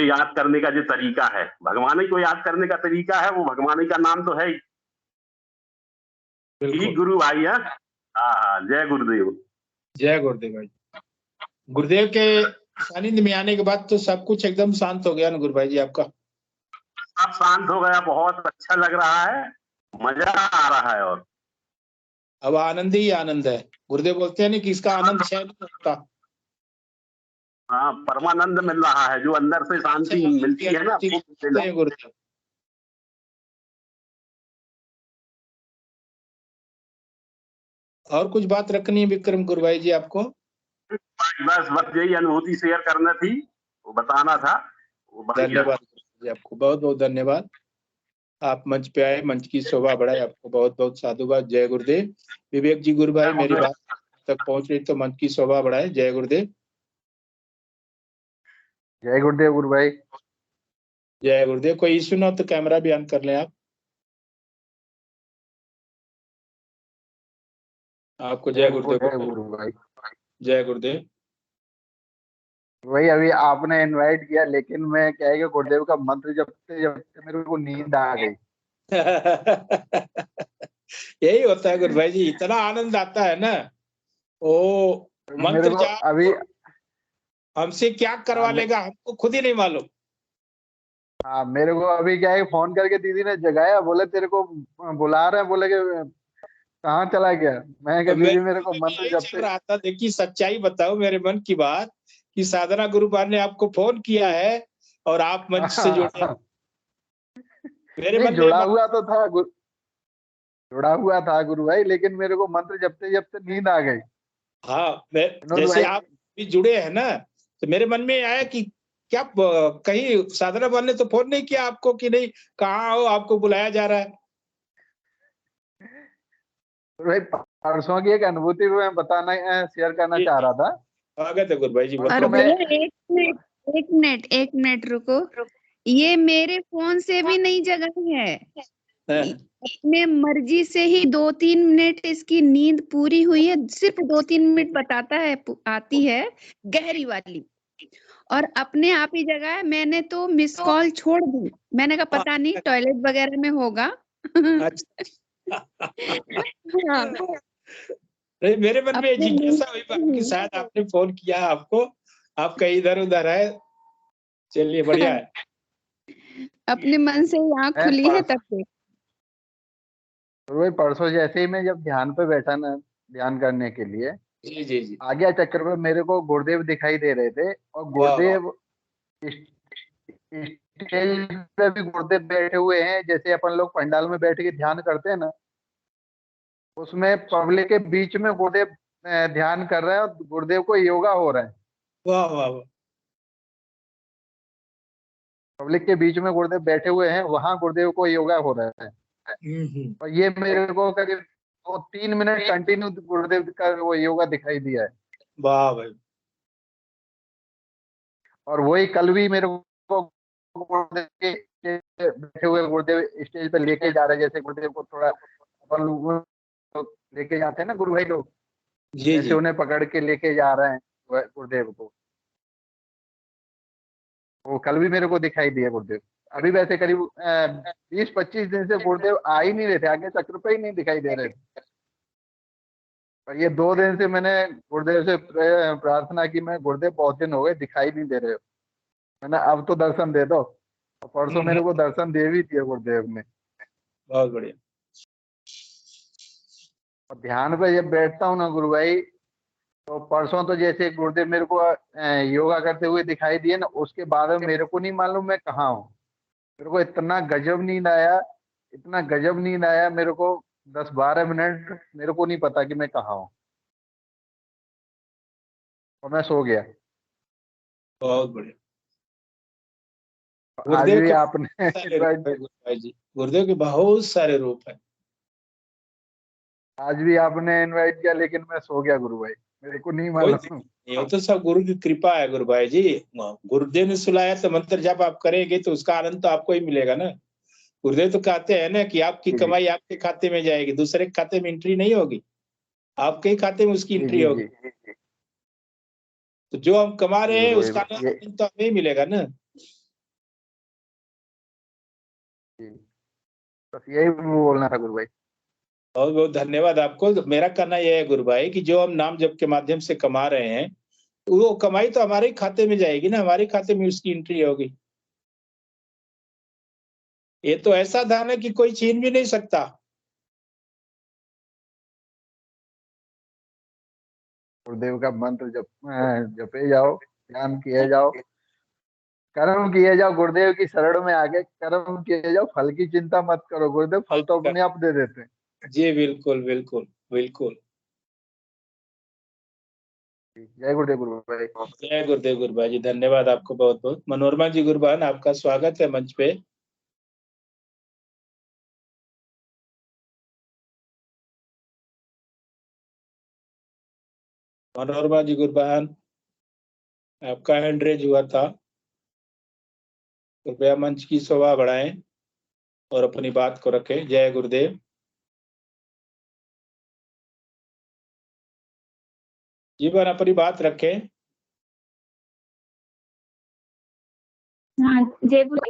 याद करने का जो तरीका है, भगवान ही को याद करने का तरीका है, वो भगवान ही का नाम तो है ही। ठीक गुरु भाई है। हाँ, जय गुरुदेव। जय गुरुदेव भाई। गुरुदेव के सानिध्य में आने के बाद तो सब कुछ एकदम शांत हो गया ना गुरु भाई जी आपका? सब शांत हो गया, बहुत अच्छा लग रहा है, मजा आ रहा है। और अब आनंद ही आनंद है। गुरुदेव बोलते हैं ना कि इसका आनंद क्षय नहीं होता। हाँ, परमानंद मिल रहा है, जो अंदर से शांति मिलती है ना गुरुदेव। और कुछ बात रखनी है विक्रम गुरु भाई जी आपको? बस यही अनुभूति शेयर करना थी, वो बताना था। धन्यवाद जी, आपको बहुत बहुत धन्यवाद। आप मंच पे आए, मंच की शोभा बढ़ाए, आपको बहुत बहुत साधुवाद। जय गुरुदेव। विवेक जी गुरु भाई, मेरी बात तक पहुंच रही तो मंच की शोभा बढ़ाए। जय गुरुदेव। जय गुरुदेव गुरु भाई। जय गुरुदेव। कोई इश्यू ना तो कैमरा भी ऑन कर लें आप। आपको जय गुरुदेव गुरु भाई। जय गुरुदेव। वही अभी आपने इनवाइट किया, लेकिन मैं क्या है कि गुरुदेव का मंत्र जपते जपते मेरे को नींद आ गई। यही होता है गुरु भाई जी, इतना आनंद आता है ना। वो मंत्र जाप अभी हमसे क्या करवा लेगा हमको खुद ही नहीं मालूम। हाँ, मेरे को अभी क्या है फोन करके दीदी ने जगाया, बोले तेरे को बुला रहे हैं, बोले कि कहाँ चला गया? मैं कह मैं दीजिए मेरे को मंत्र यही चल जपते। रहा था। देखिए सच्चाई बताओ मेरे मन की बात कि साधना गुरुपाल ने आपको फोन किया है और आप मंच से जुड़े। मेरे नहीं, मन में जुड़ा हुआ तो था जुड़ा हुआ था गुरु भाई, लेकिन मेरे को मंत्र जपते जपते नींद आ गई। हाँ, मैं विनोद जैसे भाई, आप भी जुड़े हैं ना, तो मेरे मन में आया कि क्या कहीं साधना वाल ने तो फोन नहीं किया आपको कि नहीं कहाँ हो, आपको बुलाया जा रहा है। गुरु भाई परसों की एक अनुभूति मैं बताना शेयर करना जी चाह जी, रहा था। स्वागत है गुरु भाई जी, परसों और बताइए। मैं भैया एक मिनट रुको। ये मेरे फोन से भी नहीं जगा है। हाँ, अपने मर्जी से ही 2-3 मिनट इसकी नींद पूरी हुई है, सिर्फ 2-3 मिनट बताता है, आती है गहरी वाली, और अपने आप ही जगा है। मैंने तो मिस कॉल छोड़ दी, मैंने कहा पता नहीं टॉयलेट वगैरह में होगा। अच्छा। हाँ, नहीं, मेरे मन में ये अपने जिज्ञासा हुई बात कि शायद आपने फोन किया आपको, आप कहीं इधर उधर है। चलिए बढ़िया है। अपने मन से ही आँख मैं खुली है तब से। गुरु भाई परसों जैसे ही मैं जब ध्यान पे बैठा ना, ध्यान करने के लिए, जी जी जी, आ गया चक्कर में, मेरे को गुरुदेव दिखाई दे रहे थे। और वाह वाह, गुरुदेव स्टेज पे भी गुरुदेव बैठे हुए हैं, जैसे अपन लोग पंडाल में बैठ के ध्यान करते हैं ना, उसमें पब्लिक के बीच में गुरुदेव ध्यान कर रहे हैं और गुरुदेव को योगा हो रहा है। वाह वाह वाह, पब्लिक के बीच में गुरुदेव बैठे हुए हैं, वहां गुरुदेव को योगा हो रहा है। हम्म, और ये मेरे को करीब 2-3 मिनट कंटिन्यू गुरुदेव का वो योगा दिखाई दिया है। वाह भाई, और वही कल भी मेरे को गुरुदेव के बैठे हुए गुरुदेव स्टेज पे लेके जा रहे हैं, जैसे गुरुदेव को थोड़ा अपन लोग लेके जाते हैं ना गुरु भाई लोग, जी जैसे जी, उन्हें पकड़ के लेके जा रहे हैं गुरुदेव को। वो कल भी मेरे को दिखाई दिया गुरुदेव। अभी वैसे करीब 20-25 दिन से गुरुदेव आ ही नहीं रहे थे, आगे चक्र पे ही नहीं दिखाई दे रहे थे। और ये 2 दिन से मैंने गुरुदेव से प्रार्थना की, मैं गुरुदेव बहुत दिन हो गए दिखाई नहीं दे रहे हो, मैंने अब तो दर्शन दे दो। और परसों मेरे को दर्शन दे भी दिया गुरुदेव ने। बहुत बढ़िया। और ध्यान पे जब बैठता हूँ ना गुरु भाई, तो परसों तो जैसे गुरुदेव मेरे को योगा करते हुए दिखाई दिए ना, उसके बाद में मेरे को नहीं मालूम मैं कहाँ हूँ। मेरे को इतना गजब नींद आया, इतना गजब नींद आया मेरे को, 10-12 मिनट मेरे को नहीं पता कि मैं कहाँ हूँ, और मैं सो गया। बहुत बढ़िया। आज गुरुदेव भी के आपने सारे रूप है गुरु भाई जी, गुरुदेव के बहुत सारे रूप है। आज भी आपने इनवाइट किया, लेकिन मैं सो गया गुरु भाई, मेरे को नहीं कोई दिक्कत मालूम। नहीं, वो तो सब गुरु की कृपा है गुरु भाई जी। गुरुदेव ने सुलाया तो मंत्र जब आप करेंगे तो उसका आनंद तो आपको ही मिलेगा ना। गुरुदेव तो कहते हैं ना कि आपकी जी जी कमाई आपके खाते में जाएगी, दूसरे के खाते में एंट्री नहीं होगी, आपके ही खाते में उसकी जी एंट्री जी होगी। जी तो जो हम कमा जी रहे हैं गुरु उसका भाई, ये आनंद तो हमें ही मिलेगा ना। जी, बस यही बोलना था गुरु भाई। बहुत बहुत धन्यवाद आपको। तो मेरा कहना यह है गुरु भाई कि जो हम नाम जप के माध्यम से कमा रहे हैं, वो कमाई तो हमारे ही खाते में जाएगी ना, हमारे खाते में उसकी एंट्री होगी। ये तो ऐसा धन है कि कोई छीन भी नहीं सकता। गुरुदेव का मंत्र जपे जाओ, ध्यान किए जाओ, कर्म किए जाओ, गुरुदेव की शरण में आके कर्म किए जाओ, फल की चिंता मत करो, गुरुदेव फल तो अपने आप दे देते हैं। जी बिल्कुल बिल्कुल बिल्कुल। जय गुरुदेव गुरु भाई। जय गुरुदेव गुरु भाई जी, धन्यवाद आपको बहुत बहुत। मनोरमा जी गुरुबान, आपका स्वागत है मंच पे। मनोरमा जी गुरुबान, आपका हैंड रेज हुआ था, कृपया मंच की शोभा बढ़ाएं और अपनी बात को रखें। जय गुरुदेव। जीवन अपनी बात रखें। हाँ, जय गुरु।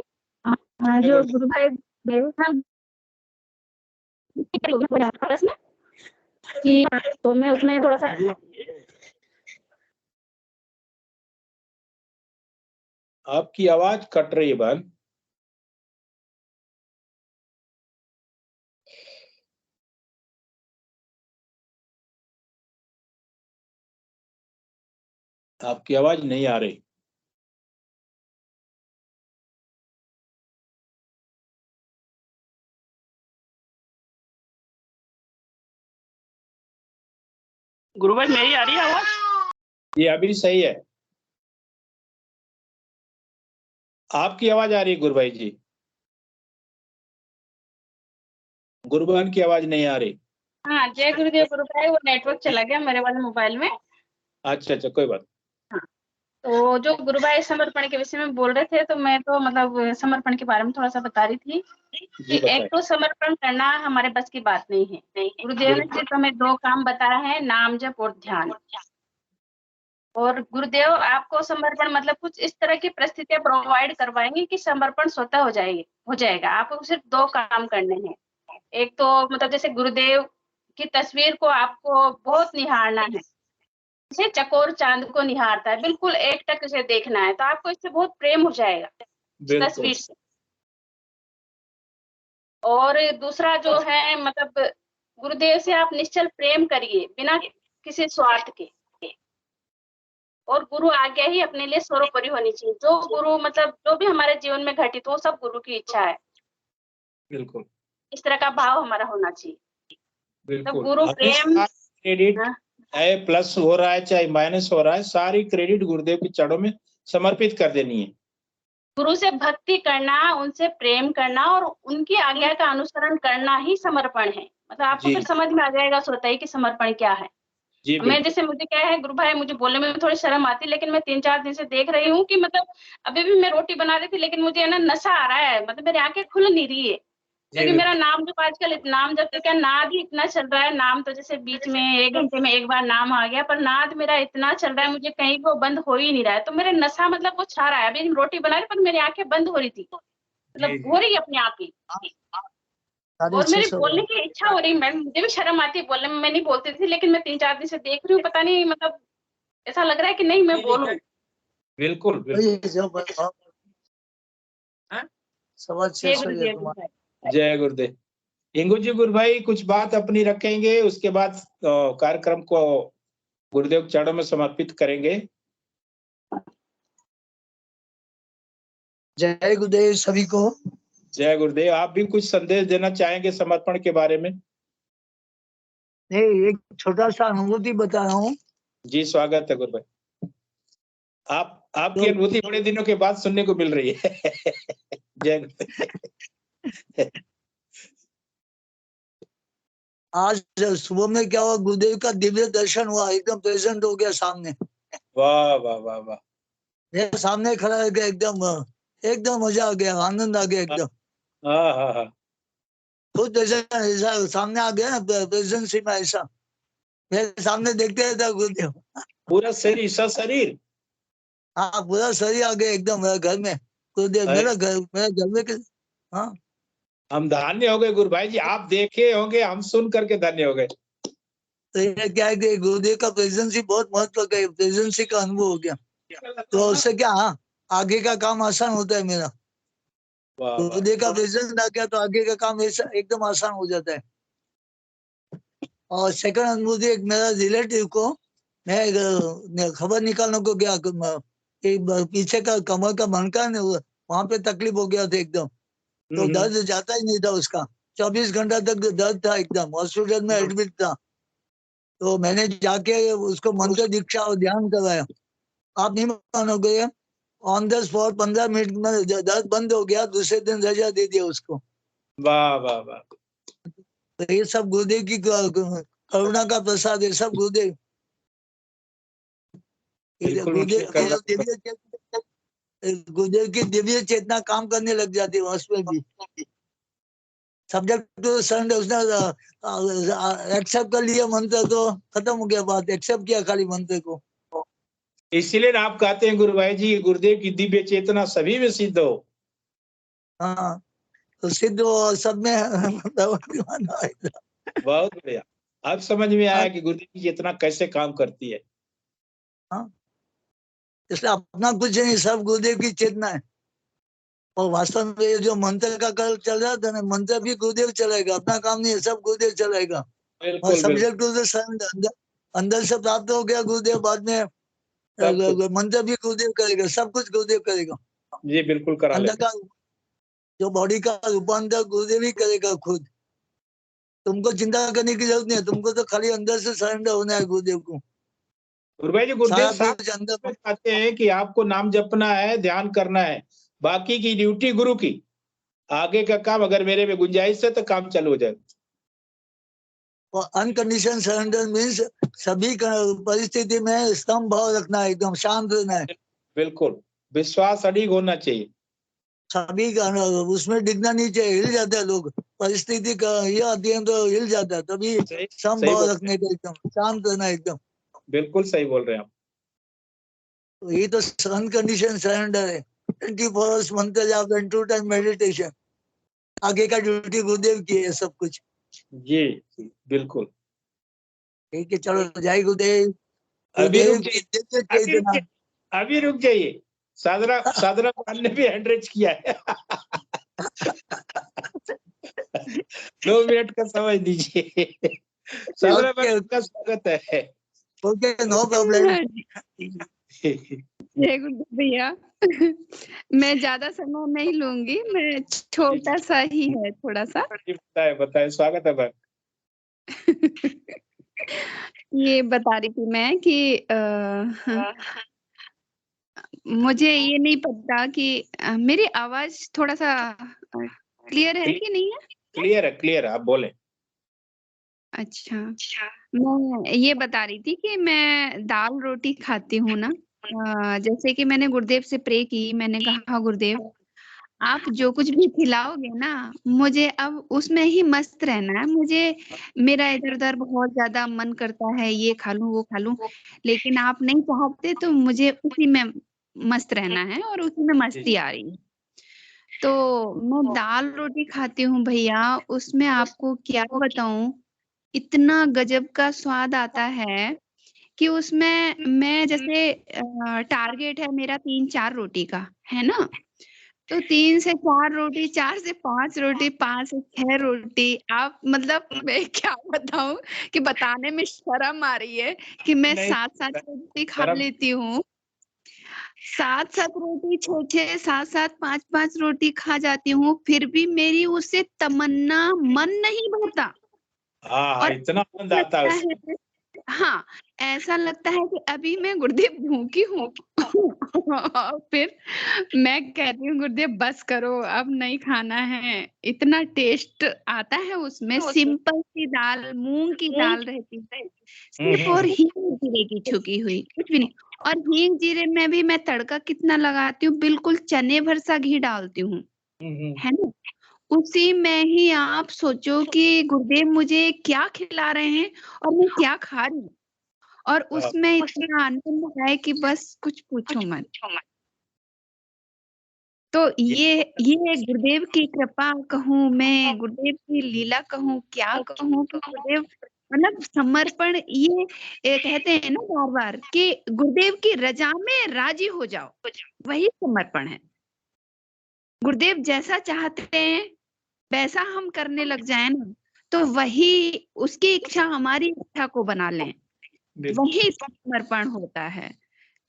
जय जो गुरुदेव। गुरु भाई देव था कि तो मैं उसमें थोड़ा सा आपकी आवाज कट रही है बहन। आपकी आवाज नहीं आ रही। गुरु भाई मेरी आ रही है आवाज? ये अभी सही है, आपकी आवाज आ रही है गुरु भाई जी, गुरु बहन की आवाज नहीं आ रही। हाँ जय गुरुदेव गुरु भाई, वो नेटवर्क चला गया मेरे वाले मोबाइल में। अच्छा अच्छा, कोई बात। तो जो गुरु भाई समर्पण के विषय में बोल रहे थे, तो मैं तो मतलब समर्पण के बारे में थोड़ा सा बता रही थी कि एक तो समर्पण करना हमारे बस की बात नहीं है। गुरुदेव ने सिर्फ हमें 2 काम बताया है, नाम जप और ध्यान। और गुरुदेव आपको समर्पण मतलब कुछ इस तरह की परिस्थितियां प्रोवाइड करवाएंगे कि समर्पण स्वतः हो जाएगा। आपको सिर्फ 2 काम करने हैं। एक तो मतलब जैसे गुरुदेव की तस्वीर को आपको बहुत निहारना है, जैसे चकोर चांद को निहारता है, बिल्कुल एकटक उसे देखना है, तो आपको इससे बहुत प्रेम हो जाएगा तस्वीर से। और दूसरा जो है मतलब गुरुदेव से आप निश्चल प्रेम करिए बिना किसी स्वार्थ के, और गुरु आज्ञा ही अपने लिए सर्वोपरि होनी चाहिए। जो गुरु मतलब जो भी हमारे जीवन में घटित हो, सब गुरु की इच्छा है। बिल्कुल, इस तरह का भाव हमारा होना चाहिए। तो बिल्कुल। गुरु प्रेम क्रेडिट चाहे प्लस हो रहा है चाहे माइनस हो रहा है, सारी क्रेडिट गुरुदेव के चरणों में समर्पित कर देनी है। गुरु से भक्ति करना, उनसे प्रेम करना और उनकी आज्ञा का अनुसरण करना ही समर्पण है। मतलब आपको फिर समझ में आ जाएगा स्वतः ही कि समर्पण क्या है। मैं जैसे मुझे क्या है गुरु भाई, मुझे बोलने में थोड़ी शर्म आती है, लेकिन मैं 3-4 दिन से देख रही हूँ कि मतलब अभी भी मैं रोटी बना रही थी, लेकिन मुझे है ना नशा आ रहा है, मतलब मेरी आंखें खुल नहीं रही है, क्योंकि मेरा नाम जब आजकल नाम जब तक क्या नाद ही इतना चल रहा है। नाम तो जैसे बीच में 1 घंटे में 1 बार नाम आ गया, पर नाद मेरा इतना चल रहा है, मुझे कहीं वो बंद हो ही नहीं रहा है। तो मेरे नशा मतलब वो छा रहा है। अभी रोटी बना रही पर मेरी आंखें बंद हो रही थी, मतलब हो रही है अपने आप ही, और मेरी बोलने की इच्छा हो रही। मैं मुझे भी शर्म आती है बोलने में, मैं नहीं बोलती थी, लेकिन मैं 3-4 दिन से देख रही हूँ, पता नहीं मतलब ऐसा लग रहा है कि नहीं मैं बोलूं। बिल्कुल जय गुरुदेव। इंगू जी गुरु भाई कुछ बात अपनी रखेंगे, उसके बाद कार्यक्रम को गुरुदेव चरणों में समर्पित करेंगे। जय गुरुदेव सभी को। जय गुरुदेव। आप भी कुछ संदेश देना चाहेंगे समर्पण के बारे में? नहीं, एक छोटा सा अनुभूति बता रहा हूँ। जी स्वागत है गुरु भाई। आपकी अनुभूति बड़े दिनों के बाद सुनने को मिल रही है। जय गुरुदेव। आज सुबह में क्या हुआ, गुरुदेव का दिव्य दर्शन हुआ, एकदम प्रेजेंट हो गया सामने। वाह वाह वाह वाह। मेरे सामने खड़ा है, एकदम मजा आ गया, आनंद आ गया एकदम। हाँ हाँ हाँ। खुद ऐसा सामने आ गया प्रेजेंसी में, ऐसा मेरे सामने देखते रहता गुरुदेव। पूरा शरीर, शरीर। हाँ पूरा शरीर आ गया एकदम मेरे घर में गुरुदेव। मेरे घर में हाँ हम धन्य हो गए गुरु भाई जी, आप देखे होंगे, हम सुन करके धन्य हो गए। तो ये क्या है कि गुरुदेव का प्रेजेंसी बहुत महत्व का, प्रेजेंसी का अनुभव हो गया, तो उससे क्या हाँ आगे का काम आसान होता है मेरा। गुरुदेव का प्रेजेंस आ गया तो आगे का काम एकदम आसान हो जाता है। और सेकंड अनुभूति, एक मेरा रिलेटिव को मैं खबर निकालने को गया, पीछे का कमर का मणका ने वहां पे तकलीफ हो गया था एकदम, तो दर्द जाता ही नहीं था उसका, 24 घंटा तक दर्द था एकदम, हॉस्पिटल में एडमिट था। तो मैंने जाके उसको मंत्र दीक्षा और ध्यान करवाया। आप नहीं मानोगे, ऑन द स्पॉट 15 मिनट में दर्द बंद हो गया, दूसरे दिन रजा दे दिया उसको। वाह वाह वाह। तो ये सब गुरुदेव की करुणा का प्रसाद है, सब गुरुदेव। गुरुदेव की दिव्य चेतना काम करने लग जाती है उसमें भी। सब्जेक्ट टू सरेंडर, उसने एक्सेप्ट कर लिया मंत्र तो खत्म हो गया बात, एक्सेप्ट किया खाली मंत्र को। इसीलिए आप कहते हैं गुरु भाई जी, गुरुदेव की दिव्य चेतना सभी में सिद्ध हो। हाँ तो सिद्ध हो सब में। बहुत बढ़िया, अब समझ में आया कि गुरुदेव की चेतना कैसे काम करती है। हाँ इसलिए अपना कुछ नहीं, सब गुरुदेव की चेतना है। और वास्तव में ये जो मंत्र का कल चल रहा था ना, मंत्र भी गुरुदेव चलाएगा, अपना काम नहीं है, सब गुरुदेव चलाएगा। और सब्जेक्ट टू द सरेंडर, अंदर से प्राप्त हो गया गुरुदेव, बाद में मंत्र भी गुरुदेव करेगा, सब कुछ गुरुदेव करेगा जी बिल्कुल करा अंदर लेंगे। का जो बॉडी का रूपांतर गुरुदेव ही करेगा खुद। तुमको चिंता करने की जरूरत नहीं है, तुमको तो खाली अंदर से सरेंडर होना है गुरुदेव को। गुरुभाई जी, गुरुदेव सारा साहब कुछ अंदर चाहते हैं कि आपको नाम जपना है, ध्यान करना है, बाकी की ड्यूटी गुरु की, आगे का काम अगर मेरे में गुंजाइश है तो काम चालू हो जाएगा। और अनकंडीशन सरेंडर मीन्स सभी परिस्थिति में स्तंभ भाव रखना है, एकदम शांत रहना है। बिल्कुल, विश्वास अडिग होना चाहिए। सभी का उसमें डिगना नहीं चाहिए, हिल जाते हैं लोग, परिस्थिति का ये आती है तो हिल जाता है, तभी समभाव रखने का, एकदम शांत रहना एकदम। बिल्कुल सही बोल रहे हैं आप। तो ये तो अनकंडीशन सरेंडर है। 24 आवर्स मंत्र जाप एंड 2 टाइम मेडिटेशन, आगे का ड्यूटी गुरुदेव की है सब कुछ। जी बिल्कुल ठीक है, चलो जय गुरुदेव। अभी रुक गुरुदेव जाइए, अभी रुक जाइए, साधना खान ने भी हैंड रेज किया है। 2 मिनट का समय दीजिए। साधना का स्वागत है। Okay, no problem. जय गुरुदेव भैया। मैं ज्यादा समय नहीं लूंगी, मैं छोटा सा ही है थोड़ा सा। बताए स्वागत है भाई। ये बता रही थी मैं कि मुझे ये नहीं पता कि मेरी आवाज थोड़ा सा क्लियर है कि नहीं है? क्लियर है, आप बोले। अच्छा, मैं ये बता रही थी कि मैं दाल रोटी खाती हूँ ना, जैसे कि मैंने गुरुदेव से प्रे की, मैंने कहा गुरुदेव आप जो कुछ भी खिलाओगे ना, मुझे अब उसमें ही मस्त रहना है। मुझे मेरा इधर उधर बहुत ज्यादा मन करता है, ये खा लूं वो खा लूं, लेकिन आप नहीं चाहते तो मुझे उसी में मस्त रहना है और उसी में मस्ती आ रही है। तो मैं दाल रोटी खाती हूँ भैया, उसमें आपको क्या बताऊं, इतना गजब का स्वाद आता है कि उसमें मैं जैसे टारगेट है मेरा 3-4 रोटी का, है ना, तो 3 से 4 रोटी, 4 से 5 रोटी, 5 से 6 रोटी, आप मतलब मैं क्या बताऊं कि बताने में शर्म आ रही है कि मैं 7-7 रोटी खा लेती हूँ। 7-7 रोटी, 6-6, 7-7, 5-5 रोटी खा जाती हूँ, फिर भी मेरी उससे तमन्ना मन नहीं भरता। और इतना आनंद आता है। हाँ, ऐसा लगता है कि अभी मैं गुरुदेव भूखी हूँ। फिर मैं कहती हूँ गुरुदेव बस करो, अब नहीं खाना है। इतना टेस्ट आता है उसमें, सिंपल सी दाल, मूंग की दाल रहती है सिर्फ, और हींग जीरे की छुकी हुई, कुछ भी नहीं। और हींग जीरे में भी मैं तड़का कितना लगाती हूँ, बिल्कुल चने भर सा घी डालती हूँ, है ना, उसी में ही आप सोचो कि गुरुदेव मुझे क्या खिला रहे हैं और मैं क्या खा रही हूँ, और उसमें इतना आनंद है कि बस कुछ पूछो मत। तो ये गुरुदेव की कृपा कहूँ मैं, गुरुदेव की लीला कहूँ, क्या कहूँ कि गुरुदेव मतलब समर्पण, ये कहते हैं ना बार बार कि गुरुदेव की रजा में राजी हो जाओ, वही समर्पण है। गुरुदेव जैसा चाहते हैं वैसा हम करने लग जाए ना, तो वही उसकी इच्छा हमारी इच्छा को बना लें, वही समर्पण होता है।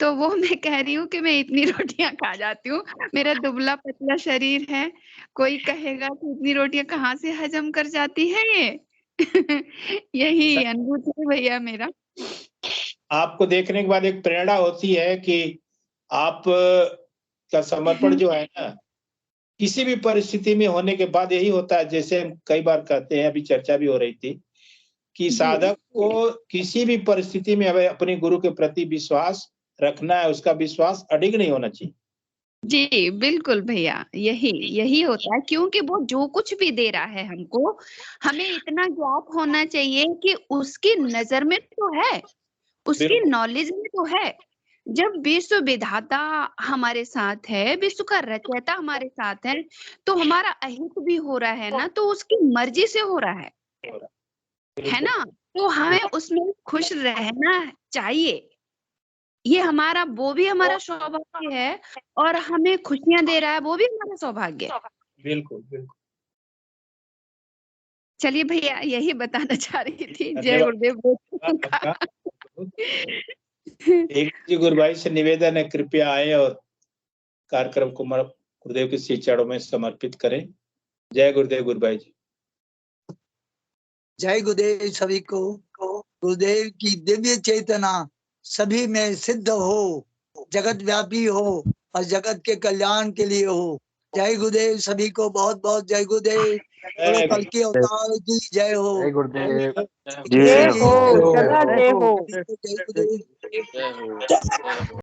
तो वो मैं कह रही हूँ कि मैं इतनी रोटियां खा जाती हूँ, मेरा दुबला पतला शरीर है, कोई कहेगा कि इतनी रोटियां कहाँ से हजम कर जाती है ये। यही अनुभूति है भैया मेरा। आपको देखने के बाद एक प्रेरणा होती है कि आप का समर्पण जो है ना, किसी भी परिस्थिति में होने के बाद यही होता है, जैसे हम कई बार कहते हैं, अभी चर्चा भी हो रही थी कि साधक को किसी भी परिस्थिति में अपने गुरु के प्रति विश्वास रखना है, उसका विश्वास अडिग नहीं होना चाहिए। जी बिल्कुल भैया, यही होता है, क्योंकि वो जो कुछ भी दे रहा है हमको, हमें इतना ज्ञात होना चाहिए कि उसकी नजर में तो है, उसकी नॉलेज में तो है। जब विश्व विधाता हमारे साथ है, विश्व का रचयिता हमारे साथ है, तो हमारा अहित भी हो रहा है ना, तो उसकी मर्जी से हो रहा है ना, तो हमें उसमें खुश रहना चाहिए। ये हमारा, वो भी हमारा सौभाग्य है, और हमें खुशियां दे रहा है, वो भी हमारा सौभाग्य है। बिल्कुल बिल्कुल। चलिए भैया, यही बताना चाह रही थी। जय गुरुदेव। एक जी गुरु भाई से निवेदन है, कृपया आए और कार्यक्रम को गुरुदेव के श्री चरणों में समर्पित करें। जय गुरुदेव गुरु भाई जी। जय गुरुदेव सभी को। गुरुदेव की दिव्य चेतना सभी में सिद्ध हो, जगत व्यापी हो और जगत के कल्याण के लिए हो। जय गुरुदेव सभी को, बहुत बहुत जय गुरुदेव। बोलो कल की अवतार की जय हो। जय गुरुदेव। जय हो, जय हो। जय गुरुदेव। जय हो।